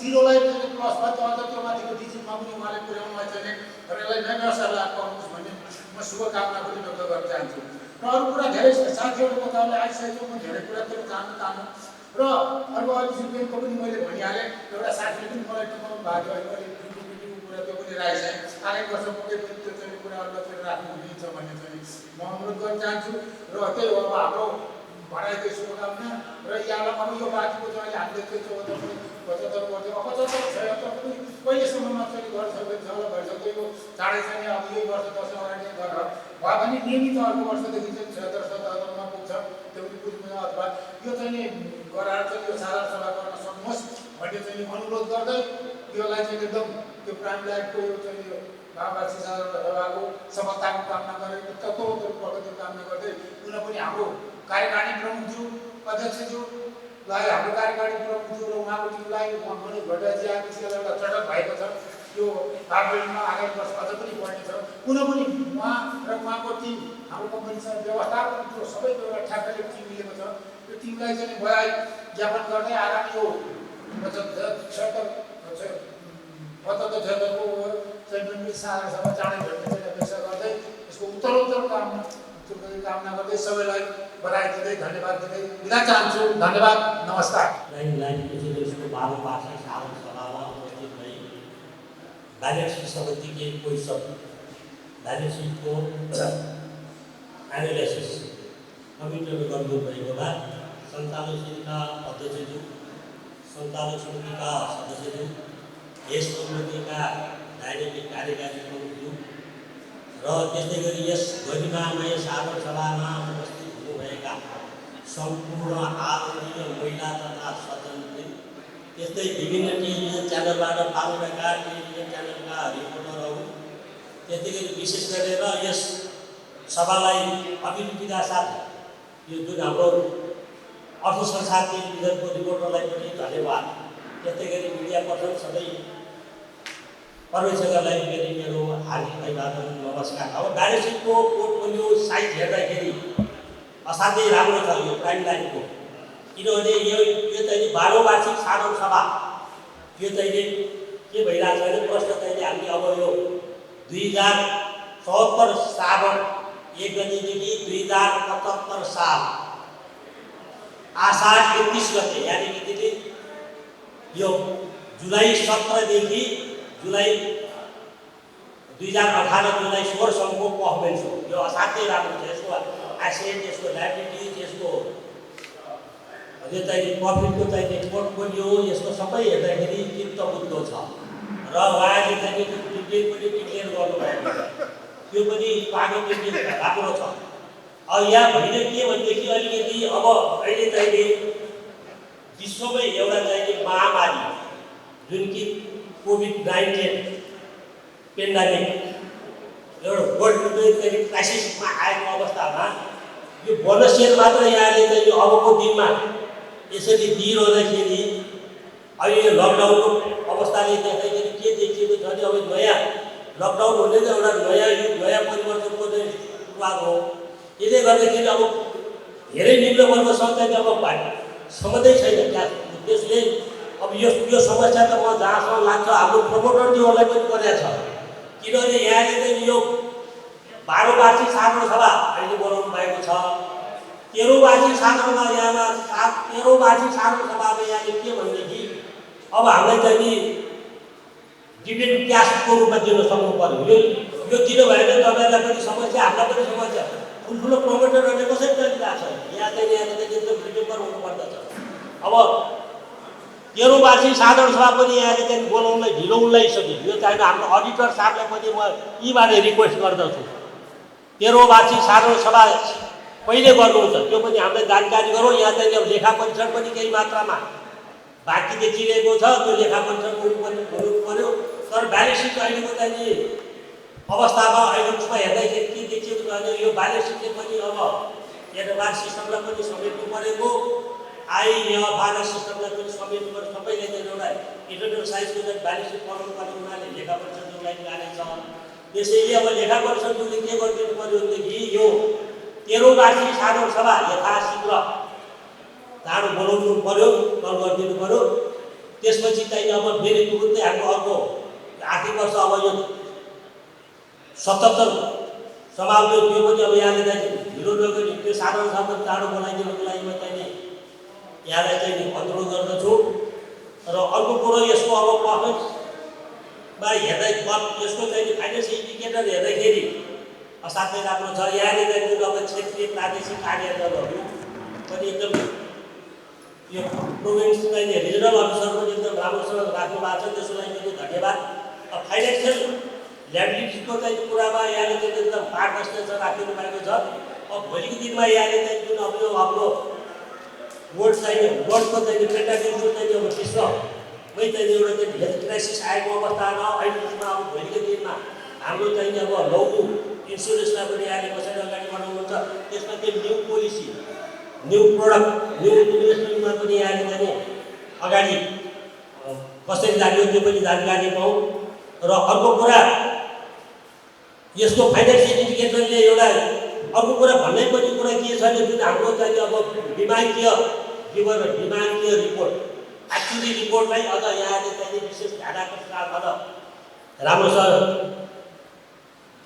0 लाई प्लस भयो त त्यो माथिको डिजिटमा पनि उहाँले पुर्याउनलाई चाहिँ र यसलाई नयाँ व्यवसायलाई पाउनुहोस् भन्ने म शुभकामना पनि व्यक्त गर्न चाहन्छु। र अरू कुरा धेरै साथीहरूको बताउन आइसकेको म धेरै कुरा पनि जान्नु र अर्को अलिक पनि मैले भनिहालेँ। एउटा साथीले पनि मलाई टिकाउनु भएको थियो, अहिले कुरा त्यो पनि राखेको छ। आगामी वर्ष पक्कै पनि त्यो चाहिँ कुराहरूलाई चाहिँ राख्नु हुन्छ भन्ने चाहिँ म अनुरोध गर्न चाहन्छु। र त्यही हो अब हाम्रो भनाइको शुभकामना र यहाँलाई अब यो बाँकीको चाहिँ हामीले त्यो 75 गर्थ्यौँ, 75-76 पनि कहिलेसम्ममा चाहिँ गर्न सकिन्छ होला भइसकेको चाँडै चाहिँ अब यही वर्ष 10 अगाडि गरेर भयो भने नियमित अर्को वर्षदेखि चाहिँ 76-77मा पुग्छ। त्यो पनि बुझ्नु अथवा यो चाहिँ नि गराएर चाहिँ यो साधारण सभा गर्न सक्नुहोस् भन्ने चाहिँ अनुरोध गर्दै योलाई चाहिँ एकदम त्यो प्राइम लाइफको यो चाहिँ यो महावार्षिक साधारण सभाको सफलताको कामना गरेर उत्तरोत्तर प्रगतिको कामना गर्दै पुनः पनि हाम्रो कार्यकारिणी प्रमुखज्यू अध्यक्षज्यूलाई हाम्रो कार्यकारिणी प्रमुखज्यू र उहाँको टिमलाई मनोज भट्टराईजी आएपछि एउटा चटक भएको छ। यो पार्लिमेन्टमा आगामी वर्ष अझ पनि बढ्नेछ। पुनः पनि उहाँ र उहाँको टिम हाम्रो कम्पनीसँग व्यवस्थापनको सबैको एउटा ठ्याक्कले टिम मिलेको छ। त्यो टिमलाई चाहिँ बधाई ज्ञापन गर्दै आगामी यो 75-76को चाहिँ साधारण सभा चाँडै भेट्ने चाहिँ अपेक्षा गर्दै यसको उत्तरोत्तर कामना गर्दै सबैलाई बधाई दिँदै धन्यवाद दिँदै बिदा चाहन्छु। धन्यवाद, नमस्कार। इन्सुरेन्सको 12 वार्षिक साधारण सभामा उपस्थित भई ब्यालेन्स समितिले कोही सब ब्यालेन्स सिटको एनालाइसिस कमिटीहरू गर्नुभएकोमा सञ्चालक समितिका अध्यक्षज्यू, सञ्चालक समितिका सदस्यज्यू, यस कमिटीका डाइरेक्ट कार्यकारी प्रमुखज्यू र त्यस्तै गरी यस गरिमामय साधारण सभामा उपस्थित हुनुभएका सम्पूर्ण आदरणीय महिला तथा सदनवृन्द, त्यस्तै विभिन्न टेलिभिजन च्यानलबाट पाल्नुभएका टेलिभिजन च्यानलका रिपोर्टरहरू, त्यस्तै गरी विशेष गरेर यस सभालाई अभिरुचिका साथ यो जुन हाम्रो अर्थ संसार टेलिभिजनको रिपोर्टरलाई पनि धन्यवाद। त्यस्तै गरी मिडिया पर्सन सबै पर्यवेक्षकहरूलाई फेरि मेरो हार्दिक अभिवादन, नमस्कार। अब ब्यालेन्स सिटको पोर्टफोलियो साइज हेर्दाखेरि असाध्यै राम्रो छ यो प्राइम लाइनको, किनभने यो चाहिँ 12 वार्षिक साधारण सभा यो चाहिँ के भइरहेको छ भने प्रश्न चाहिँ हामीले अब यो 2074 श्रावण 1 गतेदेखि 2075 साल आषाढ 31 गते यानि कि यो जुलाई 17 देखि जुलाई 2018 जुलाई 16 सम्मको पर्फर्मेन्स हो। यो असाध्यै राम्रो छ। यसको एसेट, यसको लायबिलिटिज, यसको यो चाहिँ प्रफिटको चाहिँ पोर्टफोलियो, यसको सबै हेर्दाखेरि चित्तबुद्ध छ र उहाँले चाहिँ डिक्लेयर पनि डिक्लेयर गर्नुभएको छ। त्यो पनि कागज राम्रो छ। अब यहाँ भइदियो के भनेदेखि अलिकति अब अहिले चाहिँ विश्वमै एउटा चाहिँ महामारी जुन कि कोभिड-19 पेन्डामिक एउटा वर्ल्ड क्राइसिसमा आएको अवस्थामा यो बोनस सेल मात्र यहाँले चाहिँ यो अबको दिनमा यसरी दिइरहँदाखेरि अहिले यो लकडाउनको अवस्थाले देख्दाखेरि के देखिएको छ भने अब नयाँ लकडाउन हुने त एउटा नयाँ युग नयाँ परिवर्तनको चाहिँ सुरुवात हो। यसले गर्दाखेरि अब धेरै निम्न वर्गसँग चाहिँ अब सम्बन्धै छैन त्यहाँ। त्यसले अब यो समस्या त म जहाँसम्म लाग्छ हाम्रो प्रमोटरज्यूहरूलाई पनि परेको छ, किनभने यहाँले चाहिँ यो 12औं वार्षिक साधारण सभा अहिले बोलाउनु भएको छ। 13औं वार्षिक साधारणमा यहाँमा 13औं वार्षिक साधारण सभामा यहाँले के भनेदेखि अब हामीलाई चाहिँ नि डिभिडेन्ड क्यासको रूपमा दिन सक्नु पर्यो। यो दिनु भएन तपाईँहरूलाई पनि समस्या, हामीलाई पनि समस्या। ठुल्ठुलो प्रमोटरहरूले कसरी चलिरहेको छ यहाँ चाहिँ एकदम डिसेम्बर हुनुपर्दछ। अब 13औं वार्षिक साधारण सभा पनि यहाँले चाहिँ बोलाउनलाई ढिलो उल्लाइसक्यो। यो चाहिँ हाम्रो अडिटर साहबलाई पनि म यीबारे रिक्वेस्ट गर्दछु, 13औं वार्षिक साधारण सभा कहिले गर्नुहुन्छ त्यो पनि हामीलाई जानकारी गरौँ। यहाँ चाहिँ अब लेखा परीक्षण पनि केही मात्रामा बाँकी देखिरहेको छ, त्यो लेखा परीक्षण हुनु पर्यो। तर ब्यालेन्स सिट अहिलेको चाहिँ अवस्थामा अहिले उसमा हेर्दाखेरि के देखिएको छ भने यो ब्यालेन्स सिटले पनि अब एडभान्स सिस्टमलाई पनि समेट्नु परेको, आइएफआरएस सिस्टमलाई पनि समेट्नु पर्यो। सबैले चाहिँ एउटा इन्टरनल साइजको चाहिँ ब्यालेन्स सिट बनाउनु पर्ने हुनाले लेखा परीक्षणको लागि जानेछ। त्यसैले अब लेखा परीक्षणले के गरिदिनु पर्यो भनेदेखि यो 13औं वार्षिक साधारण सभा यथाशीघ्र चाँडो बोलाउनु पर्यो, कल गरिदिनु पर्यो। त्यसपछि चाहिँ अब फेरि तुरुन्तै हाम्रो अर्को आर्थिक वर्ष अब यो 77 समाप्त त्यो पनि अब यहाँले चाहिँ ढिलो नगरी त्यो साधारण सभा चाँडो बोलाइदिनुको लागि म चाहिँ यहाँलाई चाहिँ अनुरोध गर्दछु। र अर्को कुरो यसको अब पर्फर्मेन्समा हेर्दा यसको चाहिँ फाइनेन्स इन्डिकेटर हेर्दाखेरि असाध्यै राम्रो छ। यहाँले चाहिँ अब क्षेत्रीय प्रादेशिक कार्यालयहरू पनि एकदम यो प्रोभिन्स चाहिँ रिजनल अफिसर पनि एकदम राम्रोसँग राख्नु भएको छ, त्यसको लागि पनि धन्यवाद। अब फाइनेन्सियल ल्याबिलिटीको चाहिँ कुरामा यहाँले चाहिँ एकदम पारदर्शिता राखिदिनु भएको छ। अब भोलिको दिनमा यहाँले चाहिँ जुन अब यो हाम्रो वर्ल्डको चाहिँ पेन्डामिकको चाहिँ अब विश्वमै चाहिँ एउटा चाहिँ हेल्थ क्राइसिस आएको अवस्थामा अहिलेसम्म अब भोलिको दिनमा हाम्रो चाहिँ अब लघु इन्सुरेन्सलाई पनि यहाँले कसरी अगाडि बढाउनुहुन्छ, त्यसमा चाहिँ new policy, new product, new इन्भेस्टमेन्टमा पनि यहाँले चाहिँ अगाडि कसरी जाने त्यो पनि जानकारी पाऊँ। र अर्को कुरा यसको फाइनेन्सियल इन्डिकेटरले एउटा अर्को कुरा भन्ने पनि कुरा के छ भने जुन हाम्रो चाहिँ अब विभागीय विवरण, विभागीय रिपोर्ट, एक्चुअली रिपोर्टलाई अझ यहाँले चाहिँ विशेष ध्यान आकर्षण अझ राम्रोसँग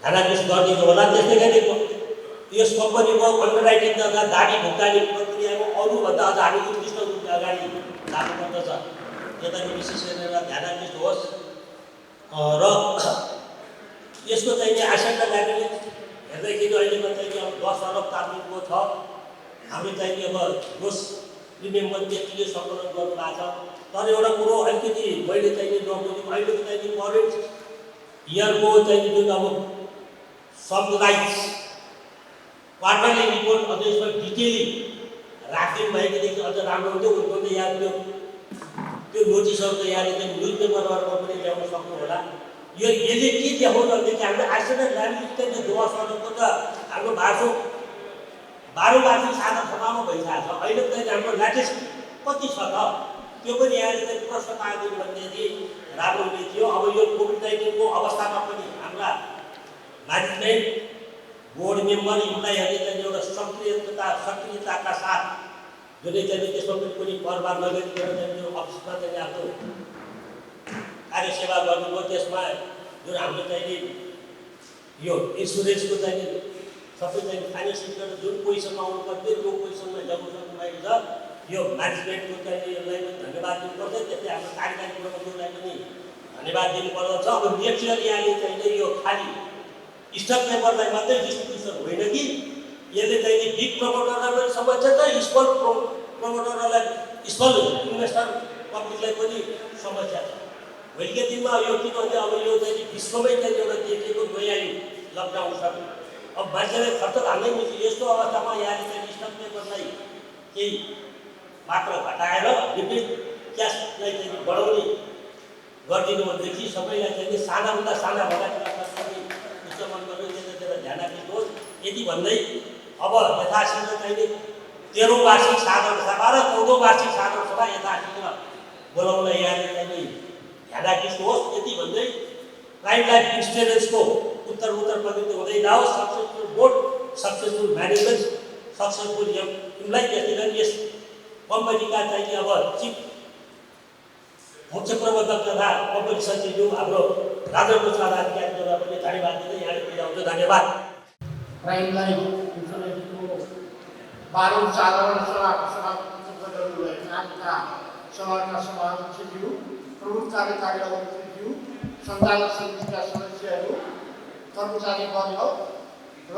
ध्यान आकर्षण गरिदिनु होला। त्यसै गरी यस कम्पनीको अन्डरराइटिङ तथा दाबी भुक्तानी प्रक्रियाको अरूभन्दा अझ हामी उत्कृष्ट रूपले अगाडि जानुपर्दछ, यता विशेष गरेर ध्यान आकर्षित होस्। र यसको चाहिँ आशंका लाग्ने हेर्दाखेरि अहिलेमा चाहिँ अब 10 अरब तार्किकको छ। हाम्रो चाहिँ अब दोष प्रिमियम पनि त्यतिले सङ्कलन गर्नु भएको छ। तर एउटा कुरो अलिकति मैले चाहिँ नबुझेको अहिलेको चाहिँ करेन्ट इयरको चाहिँ जुन अब सबलाइज क्वार्टरली रिपोर्ट अझ यसमा डिटेली राखिदिनु भएकोदेखि अझ राम्रो हुन्थ्यो। उनको त यहाँ त्यो नोटिसहरू त यहाँले चाहिँ न्युज पेपरहरूमा पनि ल्याउन सक्नु होला। यो यसले के देखाउँछ भनेदेखि हाम्रो आइसोलेट ल्याङ्ग्वेज चाहिँ 10 अरबको त हाम्रो 12औं वार्षिक साधारण सभामा भइसकेको छ। अहिले चाहिँ हाम्रो ल्याटेस्ट कति छ त त्यो पनि यहाँले चाहिँ प्रश्न पारिदिनु भनेदेखि राम्रो हुने थियो। अब यो कोभिड-19को अवस्थामा पनि हाम्रा म्यानेजमेन्ट बोर्ड मेम्बर इम्प्लोइहरूले चाहिँ एउटा सक्रियताका साथ जुनै चाहिँ त्यसमा पनि कुनै बर्बाद नगरिकन चाहिँ यो अफिसमा चाहिँ आफ्नो कार्यसेवा गर्नुभयो। त्यसमा जुन हाम्रो चाहिँ यो इन्सुरेन्सको चाहिँ सबै चाहिँ फाइनेन्स सेक्टर जुन पोजिसनमा आउनु पर्थ्यो त्यो पोजिसनमा ल्याउनु सक्नुभएको छ। यो म्यानेजमेन्टको चाहिँ यसलाई पनि धन्यवाद दिनुपर्छ, त्यस्तै हाम्रो कार्यकारी प्रबन्धकलाई पनि धन्यवाद दिनुपर्दछ। अब नेक्स्ट इयर यहाँले चाहिँ यो खालि स्टक पेपरलाई मात्रै डिस्ट्रिब्युसन होइन कि यसले चाहिँ बिग प्रमोटरलाई पनि समस्या छ, स्मल प्रमोटरलाई स्मल इन्भेस्टर पब्लिकलाई पनि समस्या छ। भोलिको दिनमा यो किनभने अब यो चाहिँ विश्वमै चाहिँ एउटा देखिएको नयाँ लकडाउन छ। अब मान्छेलाई खर्च हाल्नै मिल्छ। यस्तो अवस्थामा यहाँले चाहिँ स्टक पेपरलाई केही मात्र घटाएर लिमिट क्यासलाई चाहिँ बढाउने गरिदिनु भनेदेखि सबैलाई चाहिँ सानाभन्दा साना भएका उच्चमन गर्नु त्यतातिर ध्यान राख्नुहोस्। यति भन्दै अब यथाशीघ्र चाहिँ 13औं वार्षिक साधारण सभा र 14औं वार्षिक साधारण सभा यथाशीघ्र बोलाउन यहाँले चाहिँ ध्यान राख्नुहोस्। यति भन्दै प्राइम लाइफ इन्सुरेन्सको उत्तर प्रगति हुँदै जाओस्। Successful board, successful management, successful employee, त्यसै गरी यस कम्पनीका चाहिँ अब चिफ मुख्य प्रबन्धक तथा कम्पनी सचिवज्यू हाम्रो राजनपुर अधिकारीहरूलाई पनि धन्यवाद दिँदै यहाँले बिदा हुन्छ। धन्यवाद। प्राइम लाइफ इन्सुरेन्सको 12औं साधारण सभाको सभापतित्व गर्नुभएका आजका सभाका सभाध्यक्षज्यू, प्रमुख कार्यकारी अधिकारीज्यू, सञ्चालक समितिका सदस्यहरू, कर्मचारीवर्ग र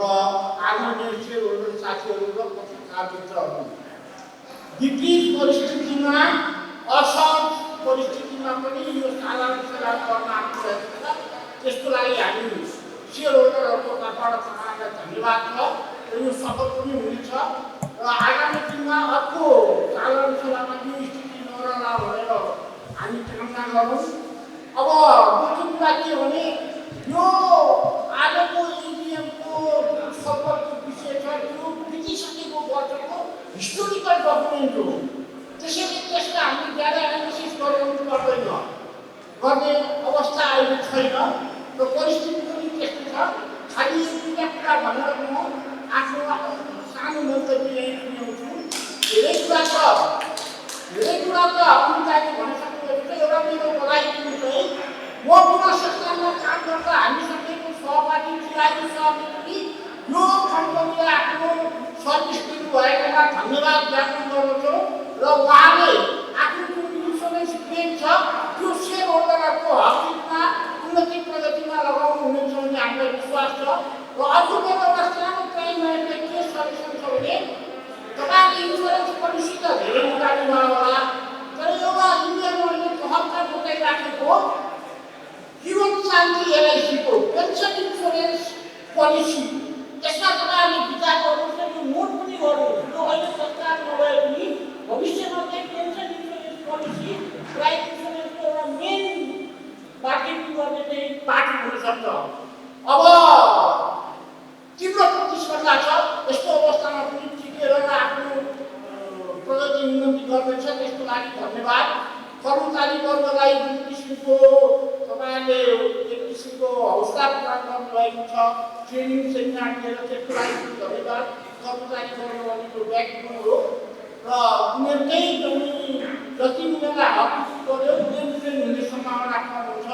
आदरणीय शेयरहोल्डर साथीहरू र पत्रकार मित्रहरू, विपरीत परिस्थितिमा असहज परिस्थितिमा पनि यो साधारण सभा गर्न आउनुभएको छ। त्यसको लागि हामी शेयरहोल्डरहरूको तर्फबाट तपाईँलाई धन्यवाद छ र यो सफल पनि हुनेछ र आगामी दिनमा अर्को साधारण सभामा यो स्थिति नरहला भनेर हामी कामना गरौँ। अब मुख्य कुरा के भने यो आजको इभिएमको छलफलको विषय छ, त्यो बितिसकेको वर्षको हिस्टोरिकल डकुमेन्ट हो। त्यसैले त्यसलाई हामी ज्यादा एनालिसिस गराउनु पर्दैन, गर्ने अवस्था अहिले छैन र परिस्थिति पनि त्यस्तो छ। खालि दुईवटा कुरा भनेर म आफ्नो सानो मन्तव्य यहीँ पुर्याउँछु। धेरै कुरा त अमिताले भनिसक्नुभएको छ। एउटा मेरो बधाई दिनु चाहिँ म पुनः संस्थानमा काम गर्दा हामीसँगैको सहपाठी चिरायु सरले पनि यो कम्पनीलाई आफ्नो सर्भिस दिनुभएकोमा धन्यवाद ज्ञापन गर्दछु र उहाँले आफ्नो जुन इन्सुरेन्स प्लेन छ त्यो शेयरहोल्डरहरूको हकमा उन्नति प्रगतिमा लगाउनु हुनेछ भन्ने हामीलाई विश्वास छ। र अर्को मेरो एउटा सानो क्राइमहरूले के सजेसन छ भने तपाईँले इन्सुरेन्स पोलिसी त धेरै निकाल्नु भयो होला, तर एउटा युनियनले हकमा बोकाइराखेको जीवन शान्ति एलआइसीको पेन्सन इन्सुरेन्स पोलिसी, त्यसमा तपाईँहरूले विचार गर्नुहोस् न, यो नोट पनि गर्नुहोस्। यो अहिले सरकार नभए पनि भविष्यमा चाहिँ पेन्सन इन्सुरेन्स पोलिसी लाइफ इन्सुरेन्सको एउटा मेन मार्केटिङ गर्ने चाहिँ पार्टी हुनसक्छ। अब तीव्र प्रतिस्पर्धा छ, यस्तो अवस्थामा पनि टिकेर आफ्नो प्रगति उन्नति गर्नेछ, त्यसको लागि धन्यवाद। कर्मचारी वर्गलाई जुन किसिमको तपाईँहरूले एक किसिमको हौसला प्रदान गर्नुभएको छ, ट्रेनिङ सेमिनार दिएर, त्यसको लागि धन्यवाद। कर्मचारी वर्ग भनेको ब्याकबोन हो र उनीहरूकै जति उनीहरूलाई हक गर्यो उनीहरू ट्रेन हुने सम्भावना कम हुन्छ।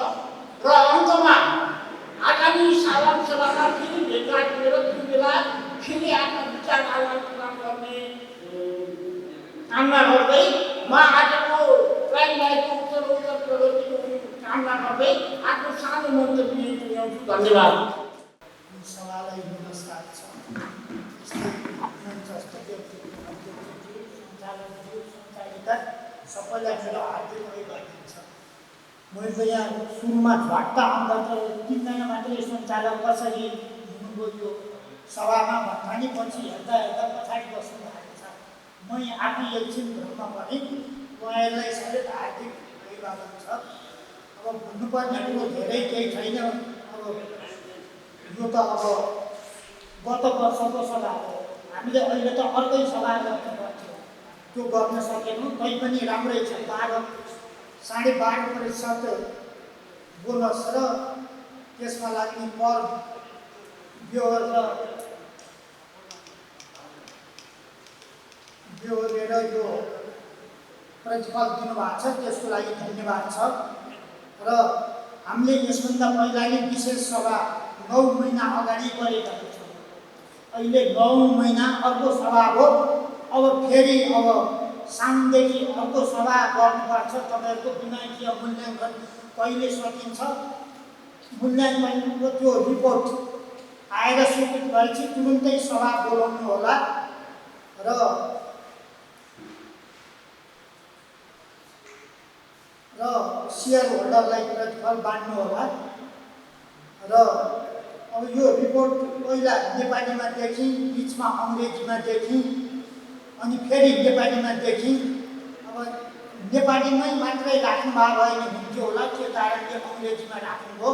र अन्तमा आगामी साधारण सभामा फेरि भेटघाट गरेर त्यो बेला फेरि आफ्ना विचार आदान प्रदान गर्ने कामना गर्दै म आजको प्राइम लाइफको उत्तर प्रगतिको कामना गर्दै आफ्नो सानो मन्तव्य पुर्याउँछु। धन्यवाद। सभालाई नमस्कार छ। सबैलाई मेरो हार्दिक अभिवादन छ। मैले त यहाँ सुरुमा झट्ट आउँदा त 3 महिना मात्रै सञ्चालक कसरी हुनुभयो यो सभामा भन्दा नि पछि हेर्दा पछाडि बस्नु भएको छ। म यहाँ आफै एकछिन भ्रममा पनि उहाँहरूलाई समेत हार्दिक अभिवादन छ। अब भन्नुपर्ने कुरो धेरै केही छैन। अब यो त अब गत वर्षको सभा हो, हामीले अहिले त अर्कै सभा गर्नु पर्थ्यो, त्यो गर्न सकेनौँ। तैपनि राम्रै छ, 12.5% बोनस र त्यसमा लाग्ने कर बेहोरेर यो प्रतिफल दिनुभएको छ, त्यसको लागि धन्यवाद छ। र हामीले यसभन्दा पहिला नै विशेष सभा 9 महिना अगाडि गरेका छौँ। अहिले 9 महिना अर्को सभा हो। अब फेरि अब साउनदेखि अर्को सभा गर्नुपर्छ। तपाईँहरूको विनायकीय मूल्याङ्कन कहिले सकिन्छ, मूल्याङ्कनको त्यो रिपोर्ट आएर स्वीकृत भएपछि तुरुन्तै सभा बोलाउनु होला र सेयर होल्डरलाई प्रतिफल बाँड्नु होला। र अब यो रिपोर्ट पहिला नेपालीमा देखि, बिचमा अङ्ग्रेजीमा देखि, अनि फेरि नेपालीमा देखि नेपालीमै मात्रै राख्नुभयो भने हुन्थ्यो होला, त्यो कारणले अङ्ग्रेजीमा राख्नुभयो।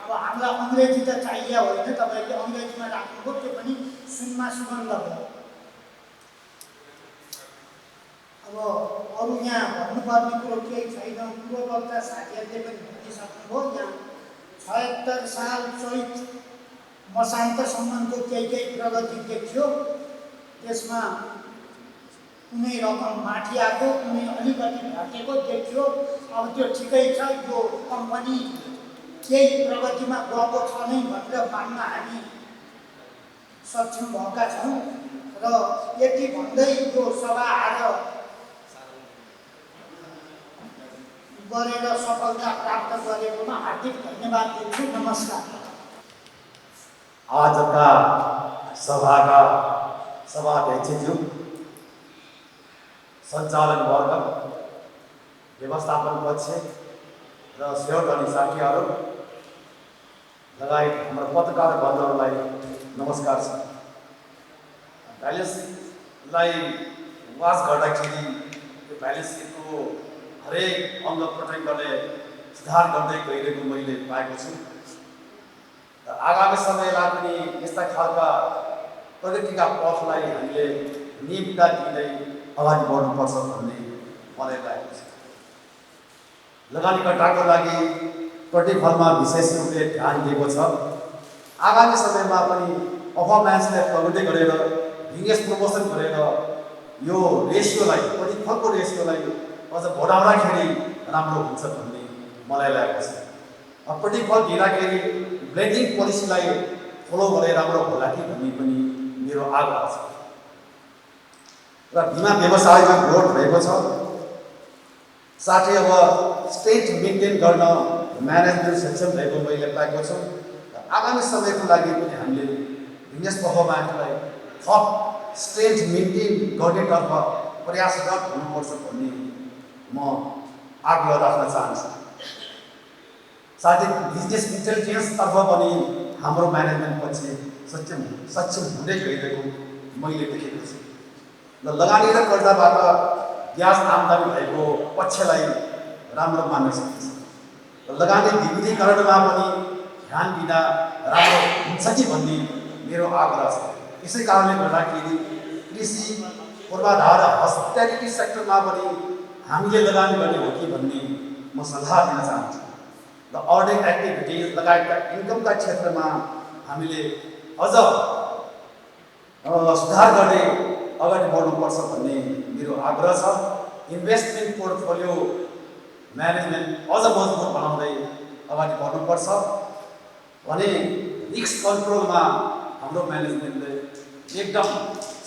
अब हामीलाई अङ्ग्रेजी त चाहियो होइन, तपाईँले अङ्ग्रेजीमा राख्नुभयो, त्यो पनि सुनमा सुगन्ध भयो। अब अरू यहाँ भन्नुपर्ने कुरो केही छैन, पूर्ववक्ता साथीहरूले पनि भनिसक्नुभयो। यहाँ 76 साल चैत मसान्तसम्मको केही प्रगति देखियो, त्यसमा कुनै रकम माथि आएको, कुनै अलिकति घटेको देखियो। अब त्यो ठिकै छ, यो कम्पनी केही प्रगतिमा गएको छ नै भनेर मान्न हामी सक्षम भएका छौँ। र यति भन्दै यो सभा आज गरेर सफलता प्राप्त गरेकोमा हार्दिक धन्यवाद दिन्छु। नमस्कार। आजका सभाका सभाध्यक्षज्यू, सञ्चालन वर्ग, व्यवस्थापन पक्ष र सेवटनी साथीहरू लगायत हाम्रो पत्रकार बन्धुहरूलाई नमस्कार छ। ब्यालेन्स सिटलाई वाच गर्दाखेरि त्यो ब्यालेन्स सिटको हरेक अङ्ग प्रत्यङ्गले सुधार गर्दै गइरहेको मैले पाएको छु। र आगामी समयलाई पनि यस्ता खालका प्रगतिका पथलाई हामीले निम्ता दिँदै अगाडि बढ्नुपर्छ भन्ने मलाई लागेको छ। लगानीकर्ताको लागि प्रतिफलमा विशेष रूपले ध्यान दिएको छ। आगामी समयमा पनि पर्फर्मेन्सलाई प्रगति गरेर बिजनेस प्रमोसन गरेर यो रेसियोलाई, प्रतिफलको रेसियोलाई अझ बढाउँदाखेरि राम्रो हुन्छ भन्ने मलाई लागेको छ। प्रतिफल दिँदाखेरि ब्लेन्डिङ पोलिसीलाई फलो गरे राम्रो होला कि भन्ने पनि मेरो आग्रह छ। र बिमा व्यवसायमा ग्रोथ भएको छ, साथै अब स्टेट मेन्टेन गर्न म्यानेजमेन्ट सक्षम भएको मैले पाएको छु। आगामी समयको लागि पनि हामीले बिजनेस पर्फर्मेन्सलाई थप स्ट्रेन्थ मेन्टेन गर्नेतर्फ प्रयासरत हुनुपर्छ भन्ने म आग्रह राख्न चाहन्छु। साथै बिजनेस इन्टेलिजेन्सतर्फ पनि हाम्रो म्यानेजमेन्ट पक्ष सक्षम हुँदै गइरहेको मैले देखेको छु। र लगानी र कर्जाबाट ब्याज आम्दानी भएको पक्षलाई राम्रो मान्न सकिन्छ। र लगानी विविधीकरणमा पनि ध्यान दिँदा राम्रो हुन्छ कि भन्ने मेरो आग्रह छ। यसै कारणले गर्दाखेरि कृषि, पूर्वाधार र हस्पिटालिटी सेक्टरमा पनि हामीले लगानी गर्ने हो कि भन्ने म सल्लाह दिन चाहन्छु। र अर्निङ एक्टिभिटिज लगायतका इन्कमका क्षेत्रमा हामीले अझ सुधार गर्दै अगाडि बढ्नुपर्छ भन्ने मेरो आग्रह छ। इन्भेस्टमेन्ट पोर्टफोलियो म्यानेजमेन्ट अझ मजबुत बनाउँदै अगाडि बढ्नुपर्छ भने रिस्क कन्ट्रोलमा हाम्रो म्यानेजमेन्टले एकदम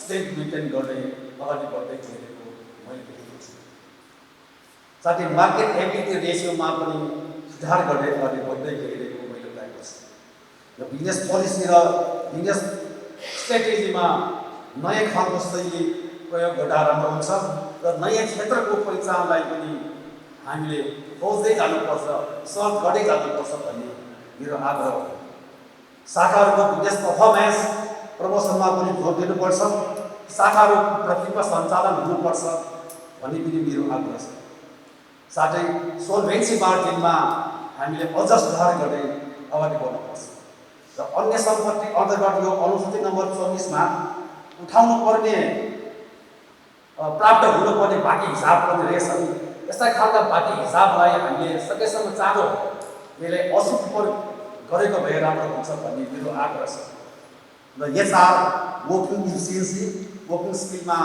स्ट्रेन्थ मेन्टेन गर्दै अगाडि बढ्दै गइरहेको मैले देखेको छु। साथै मार्केट एबिलिटी रेसियोमा पनि सुधार गर्दै अगाडि बढ्दै गइरहेको मैले पाएको छु। र बिजनेस पोलिसी र बिजनेस स्ट्राटेजीमा नयाँ खालको शैली प्रयोग गर्दा राम्रो हुन्छ। र नयाँ क्षेत्रको पहिचानलाई पनि हामीले खोज्दै जानुपर्छ, सर्च गर्दै जानुपर्छ भन्ने मेरो आग्रह हो। शाखाहरूको बिजनेस पर्फर्मेन्स प्रमोसनमा पनि जोड दिनुपर्छ, शाखाहरू प्रतिमा सञ्चालन हुनुपर्छ भन्ने पनि मेरो आग्रह छ। साथै सोल्भेन्सी मार्जिनमा हामीले अझ सुधार गर्दै अगाडि बढ्नुपर्छ। र अन्य सम्पत्ति अन्तर्गत यो अनुसूची नम्बर 24मा उठाउनु पर्ने, प्राप्त हुनुपर्ने बाँकी हिसाब पनि रहेछन्। यस्ता खालका बाँकी हिसाबलाई हामीले सकेसम्म चाँडो यसलाई असुपर गरेको भए राम्रो हुन्छ भन्ने मेरो आग्रह छ। र एचआर, वर्किङ इफिसियन्सी, वर्किङ स्किलमा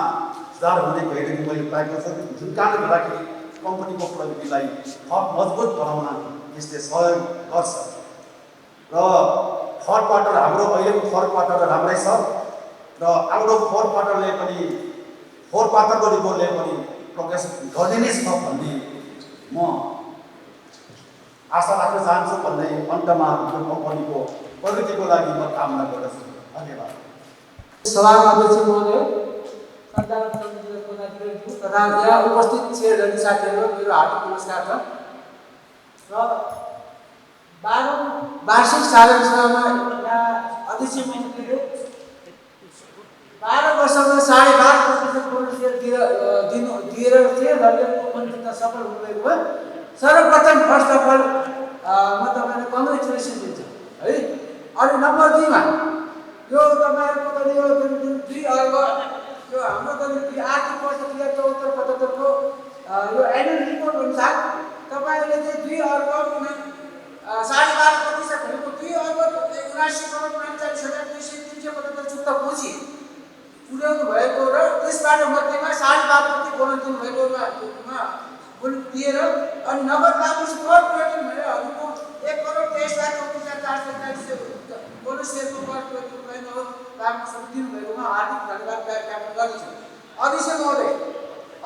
सुधार हुँदै गइरहेको मैले पाएको छु, जुन कारणले गर्दाखेरि कम्पनीको प्रगतिलाई थप मजबुत बनाउन यसले सहयोग गर्छ। र थर्ड क्वार्टर, हाम्रो अहिलेको थर्ड क्वार्टर राम्रै छ। र आउट अफ फोर्थ क्वार्टरले पनि, फोर्थ क्वार्टरको रिपोर्टले पनि प्रोग्रेस गर्ने नै छ भन्ने म आशा राख्न चाहन्छु। भन्दै अन्तमा यो कम्पनीको प्रगतिको लागि म कामना गर्दछु। धन्यवाद। सभाका अध्यक्ष महोदय, सञ्चालन समितिका पदाधिकारीज्यू तथा यहाँ उपस्थित चेयरजन साथीहरू, मेरो हार्दिक नमस्कार छ। र 12औं वार्षिक साधारण सभामा यहाँ अध्यक्ष महोदयले 12 वर्षमा 12.5% बोनस दिएर चाहिँ रविन्द्र मन्त्रीता सफल हुनुभएकोमा सर्वप्रथम फर्स्ट अफ अल म तपाईँलाई कङ्ग्रेचुलेसन दिन्छु है। अनि नम्बर 2 मा यो तपाईँहरूको पनि यो 2 अर्ब यो हाम्रो पनि आर्थिक वर्ष 73-75 को यो एनुअल रिपोर्ट अनुसार तपाईँले चाहिँ 2 अर्ब 12.5% भनेको 2 अर्ब 79,39,275 चुक्ता पुँजी पुर्याउनु भएको र त्यसबाट मध्येमा 12.5% बोनस दिनुभएकोमा दिएर अनि नगरपालिका कर प्रयोजन भनेरहरूको 1,23,34,440 बोनस सेयरको कर प्रयोजन नगरपालिका दिनुभएकोमा हार्दिक धन्यवाद ज्ञापन गर्दछु। अध्यक्ष महोदय,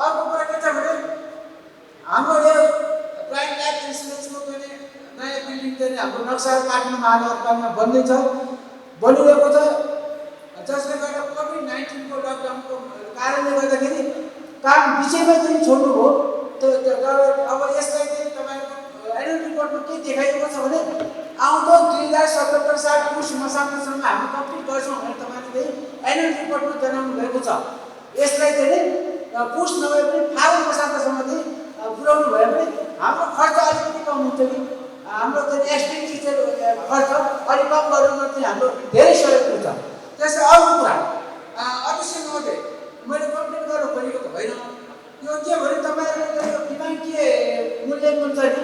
अर्को कुरा के छ भने हाम्रो यो प्राइम लाइफ इन्सुरेन्सको पनि नयाँ बिल्डिङ चाहिँ हाम्रो नक्सा काठमाडौँ महानगरपालिकामा बनिरहेको छ, जसले गर्दा कोभिड-19 को लकडाउनको कारणले गर्दाखेरि काम बिचैमा चाहिँ छोड्नु हो। अब यसलाई चाहिँ तपाईँको एनुअल रिपोर्टमा के देखाइएको छ भने आउँदो 2077 साल पुस मसान्तसम्म हामी कम्प्लिट गर्छौँ भनेर तपाईँले एनुअल रिपोर्टमा जनाउनु भएको छ। यसलाई चाहिँ पुस नभए पनि फागुन मसान्तसम्म चाहिँ पुर्याउनु भयो भने हाम्रो खर्च अलिकति कम हुन्छ कि हाम्रो चाहिँ एक्सपेन्डिचर खर्च अलिक कम गर्नुमा चाहिँ हाम्रो धेरै सहयोग हुन्छ। त्यसै अर्को कुरा अध्यक्ष महोदय, मैले कम्प्लेन गर्नु खोजेको त होइन, यो के भने तपाईँहरूको यो विमाकीय मूल्याङ्कन छ नि,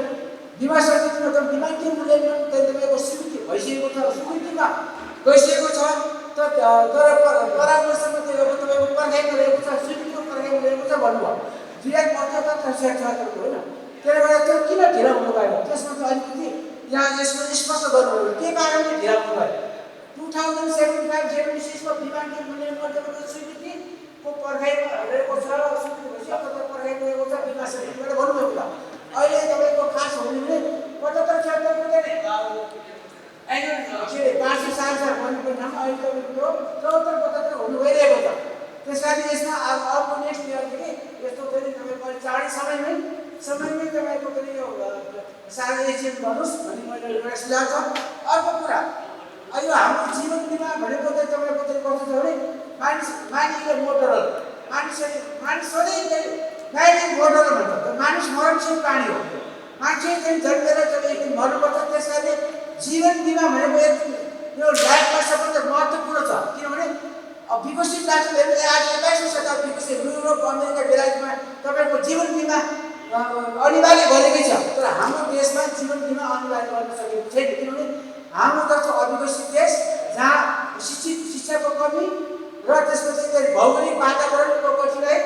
बिमा समितिमा त विमाकीय मूल्याङ्कन चाहिँ तपाईँको स्वीकृति भइसकेको छ, स्वीकृतिमा गइसकेको छ, तर परामर्शमा चाहिँ अब तपाईँको पर्खाइमा रहेको छ, स्वीकृतिको पर्खाइमा रहेको छ भन्नुभयो। 2075 होइन, त्यसले गर्दा त्यो किन ढिला हुनुभयो त्यसमा चाहिँ अलिकति यहाँ यसमा स्पष्ट गर्नुभयो के कारणले ढिला हुनुभयो। 2075-76 को विमाकीय मूल्याङ्कनको स्वीकृतिको पर्खाइमा रहेको छ, स्वीकृति भइसक्यो तर पर्खाइमा रहेको छ बिमा समितिबाट भन्नुभएको छ। अहिले तपाईँको खास हो भने 75-76 को चाहिँ एनुअल 500-700 भन्नुको नाम अहिले तपाईँको 74-75 हुनु गइरहेको छ। त्यस कारण यसमा अर्को नेक्स्ट इयरदेखि यस्तो चाहिँ तपाईँको चाँडै समयमै तपाईँको पनि यो सारा एक्सचेन्ज गर्नुहोस् भन्ने मैले एउटा सुझाव छ। अर्को कुरा यो हाम्रो जीवन बिमा भनेको चाहिँ तपाईँको चाहिँ कस्तो छ भने मानिसले मोटरल मानिस सधैँ चाहिँ गाईले मोटरल भन्छ, मानिस मरणशील प्राणी हो, मान्छे चाहिँ जन्मेर चाहिँ एक दिन मर्नुपर्छ। त्यस कारणले जीवन बिमा भनेको यो लाइफमा सबभन्दा महत्त्वपूर्ण छ, किनभने विकसित राष्ट्रहरूले आज 21औं शताब्दी विकसित युरोप अमेरिका बेलायतमा तपाईँको जीवन बिमा अनिवार्य गरेकै छ, तर हाम्रो देशमा जीवन बिमा अनिवार्य गर्न सकेको छैन, किनभने हाम्रो जस्तो अविकसित देश जहाँ शिक्षाको कमी र त्यसपछि चाहिँ भौगोलिक वातावरणको कठिनाइ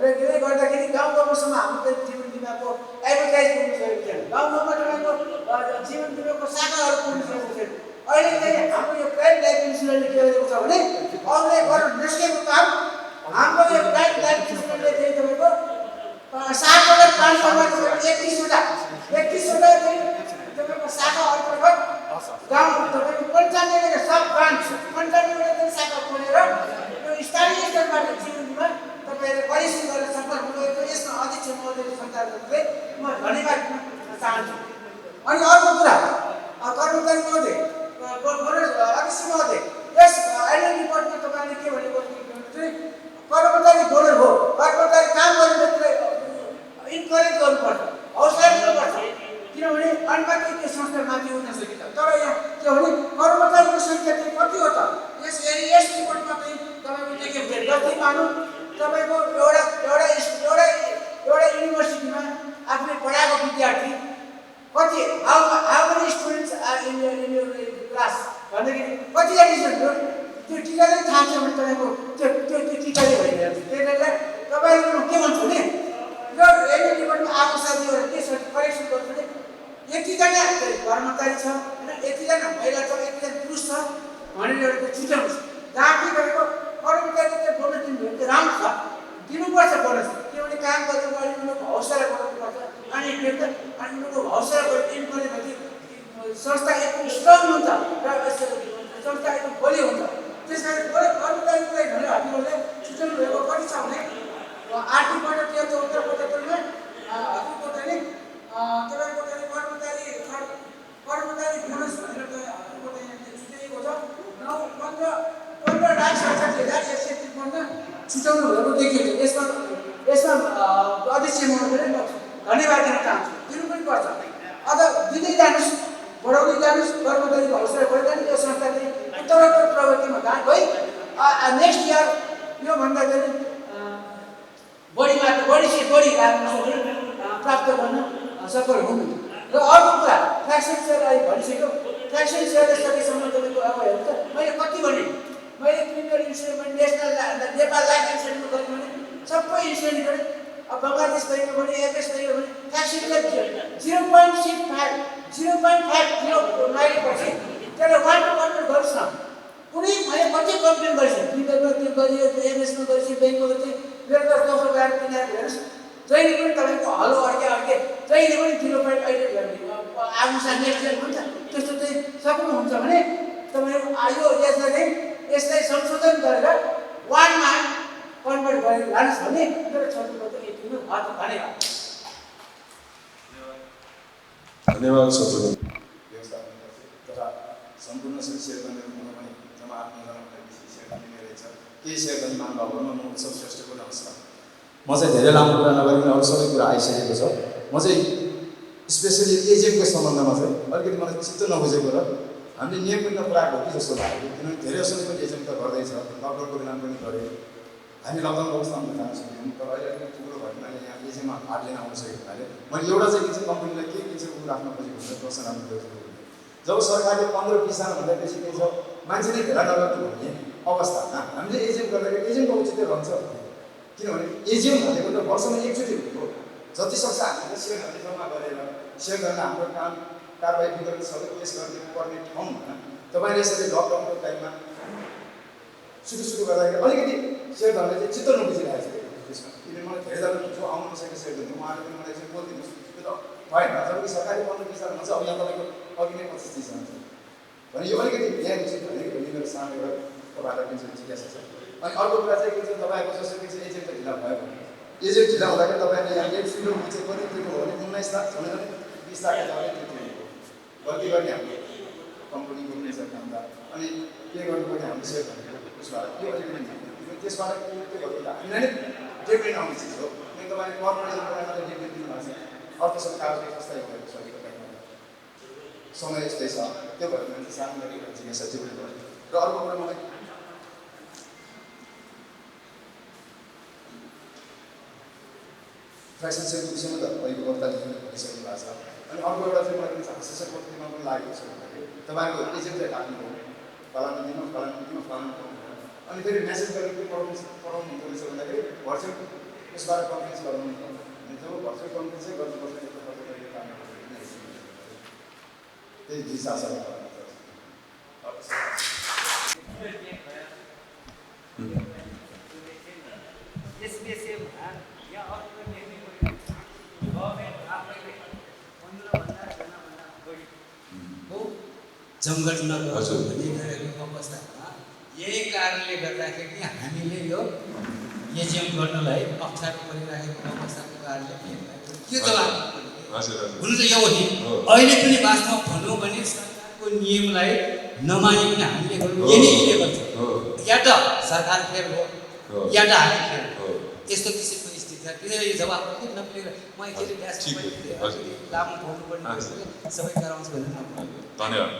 र यसले गर्दाखेरि गाउँ गाउँसम्म हाम्रो चाहिँ जीवन बिमाको एडभर्टाइज पुग्न सकेको छैन, गाउँ गाउँमा तपाईँको जीवन बिमाको शाखाहरू पुग्न सकेको छैन। अहिले चाहिँ हाम्रो यो प्राइम लाइफ इन्सुरेन्सले के गरेको छ भने अरूले गर्न नसकेको काम हाम्रो यो प्राइम लाइफ इन्सुरेन्सले चाहिँ तपाईँको 7वटा ट्रान्सफरमा 31वटा चाहिँ तपाईँको शाखा अन्तर्गत गाउँ तपाईँको 95 सब ब्रान्च 95वटा चाहिँ शाखा खोलेर यो स्थानीय स्तरबाट जीवन बिमा तपाईँले परिशोधन गर्न सफल हुनुभएको यसमा अध्यक्ष महोदयले सञ्चालकहरूले म धन्यवाद दिन चाहन्छु। अनि अर्को कुरा कर्मचारी महोदय, अध्यक्ष महोदय, यस एनुअल रिपोर्टमा तपाईँले के भनेको चाहिँ कर्मचारी बोनस हो, कर्मचारी काम गर्ने इन्करेज गर्नुपर्छ, हौसला दिनुपर्छ, किनभने अन्यमाथि त्यो संस्था माथि उठ्न सकिन्छ। तर यहाँ के भने कर्मचारीको सङ्ख्या चाहिँ कति हो त यस रिपोर्टमा चाहिँ तपाईँको देखेको थियो। जस्तै मानौँ तपाईँको एउटा युनिभर्सिटीमा आफूले पढाएको विद्यार्थी कति how many students are in your class भन्दाखेरि कतिजना स्टुडेन्ट त्यो टिचारले थाहा छ भने तपाईँको त्यो टिचारले भइरहेको छ। त्यसले तपाईँहरू के भन्छु भने यो एनुअल रिपोर्टमा आएको साथीहरू के करेक्सन गर्छु भने यतिजना कर्मचारी छ होइन, यतिजना महिला छ, यतिजना पुरुष छ भनेर एउटा छुट्याउनुहोस्। जहाँ कि तपाईँको कर्मचारीले चाहिँ बोनस दिनुभयो त्यो राम्रो छ, दिनुपर्छ बोनस, किनभने काम गरेको अहिले उनीहरूको हौसला बढाउनुपर्छ। अनि उनीहरूको हौसला इन्करेज भएपछि संस्था एकदम स्ट्रङ हुन्छ र संस्था एकदम बलियो हुन्छ। त्यस कारण कर्मचारीलाई भने हामीहरूले छुट्याउनु भएको कति छ भने आर्थिक वर्ष 73-75मा हजुरको चाहिँ तपाईँको चाहिँ कर्मचारी बोनस भनेर चाहिँ हजुरको चाहिँ छुट्याइएको छ 15,67,133 अधिकार दिन चाहन्छु, दिनु पनि पर्छ। अझ दिँदै जानुहोस्, बढाउँदै जानुहोस्, कर्मचारीको हौसला बढ्दै यो संस्था चाहिँ उत्तरोत्तर प्रगतिमा गई नेक्स्ट इयर योभन्दा चाहिँ बढी राजस्व प्राप्त गर्न सफल हुनु। र अर्को कुरा ट्याक्सन सेयर अहिले भनिसक्यो, ट्याक्सन सेयरले सकेसम्म तपाईँको अब हेर्नु त मैले कति भने मैले premier instalment Nepal life instalment गरेँ भने सबै इन्स्टलमेन्ट गरेँ। अब बङ्गलादेश ब्याङ्कमा भने एफएस ब्याङ्कमा भने ट्याक्सन सेयर 0.65 90%। त्यसलाई 1 to 1 गर्नुहोस् न। कुनै मैले कति कम्प्लेन गरिसकेँ, प्रिमियरमा त्यो गरियो, एमएसमा गरिसकेँ, ब्याङ्कमा गरिसकेँ, मेरो त दोस्रो गाडी किनेर हेर्नुहोस्, जहिले पनि तपाईँको हलो अड्के जहिले पनि 0.8 आउनुसार नेक्स्ट इयर हुन्छ। त्यस्तो चाहिँ सक्नुहुन्छ भने तपाईँहरू यसलाई संशोधन गरेर 1 मा कन्भर्ट गरेर लानुहोस् भने मेरो छोटो त यतिमै भयो। धन्यवाद। धन्यवाद सचिव तथा सम्पूर्ण शेयर कर्मीहरू पनि जम्मा 8 शेयर कर्मी रहेछ। केही शेयर कर्मी महानुभावहरूमा म उत्सव श्रेष्ठको नमस्कार। म चाहिँ धेरै लामो कुरा नगरिकन अरू सबै कुरा आइसकेको छ। म चाहिँ स्पेसली एजेन्टको सम्बन्धमा चाहिँ अलिकति मलाई चित्त नबुझेको र हामीले नियम पनि नपुऱ्याएको हो कि जस्तो लाग्यो। किनभने धेरै जसले पनि एजेन्ट त गर्दैछ, लकडाउनको बेलामा पनि गऱ्यो। हामी लकडाउन अवस्थामा जान सक्दैनौँ, तर अहिले अलिकति ठुलो भयो किनभने यहाँ एजेन्टमा भाग लिन आउन सकेको हुनाले मैले एउटा चाहिँ के चाहिँ कम्पनीलाई के चाहिँ ऊ राख्न खोजेको हुन्छ प्रश्न राख्न खोजेको। जब सरकारले 15 किसान भन्दा बेसी के छ मान्छे नै भेला नगर्नु भन्ने अवस्थामा हामीले एजेन्ट गर्दाखेरि एजेन्टको औचित्य रहन्छ। किनभने एजेन्ट भनेको त वर्षमा एकचोटि हो। जति सक्छ हामीले सेयरहरू जम्मा गरेर सेयर गर्न हाम्रो काम कारबाही विगत सबै पेस गर्नुपर्ने ठाउँमा तपाईँले यसरी लकडाउनको टाइममा सुरु गर्दाखेरि अलिकति सेयर गर्ने चाहिँ चित्त नबुझिरहेको छ त्यसमा। किनभने मलाई धेरैजना जो आउनु नसकेको सेयर गर्नु उहाँले पनि मलाई चाहिँ बोलिदिनुहोस् त्यो त भएन। जबकि सरकारी 15 किसान भन्छ, अब यहाँ तपाईँको अघि नै 25 चिज हुन्छ भने यो अलिकति ल्याएको चाहिँ भनेको मेरो सानो एउटा तपाईँहरूलाई पनि जिज्ञासा छ। अनि अर्को कुरा चाहिँ के छ, तपाईँको जसरी चाहिँ एजेन्ट त ढिला भयो भने एजेन्ट ढिला हुँदाखेरि तपाईँले यहाँ एक किलो चाहिँ कति तिर्नु हो भने 19 लाख भने 20 लाख तपाईँले तिर्नु गल्ती गर्ने हाम्रो कम्पनीको पनि छ कामदार। अनि के गर्नुपर्ने हाम्रो सेयर भनेको उसबाट त्यो अलिकति त्यसबाट के गर्नु हामीलाई नै डेब्युट आउने चिज हो। किन तपाईँले कर्पोरेसन बनाएर डेब्युट दिनुभएको छ, अर्थसँग कागज कस्ता भएको सकेको टाइममा समय यस्तै छ। त्यो भएर मैले सानो गरेको जिज्ञासा चाहिँ पनि गरेँ। र अर्को कुरा मलाई फ्यासन सेयरको विषयमा त अहिलेको वक्ताले भनिसक्नु भएको छ। अनि अर्को एउटा चाहिँ मलाई के छ कतिमा पनि लागेको छ भन्दाखेरि तपाईँको एजेन्टलाई राख्नु हो फलानु दिनु फलानु अनि फेरि मेसेज गरेर के पढाउनु हुँदो रहेछ भन्दाखेरि भर्चुअल यसबाट कन्फरेन्स गराउनु अनि जब भर्चुअल कन्फरेन्सै गर्नुपर्छ त्यही दिशा छ। जङ्गल नगर्छु भन्ने गरेको अवस्थामा यही कारणले गर्दाखेरि हामीले यो एजिएम गर्नलाई अप्ठ्यारो परिराखेको अवस्थाको कारणले के जवाब हुनु त यो हो। अहिले पनि वास्तवमा भनौँ भने सरकारको नियमलाई नमानिकन हामीले गर्नु यही गर्छ, या त सरकार फेर हो या त हामी फेर हो। त्यस्तो किसिमको स्थिति छ। त्यसैले जवाब पनि नमिलेर म एकचोटि लामो बोल्नुपर्ने सबै गराउँछु भनेर। धन्यवाद।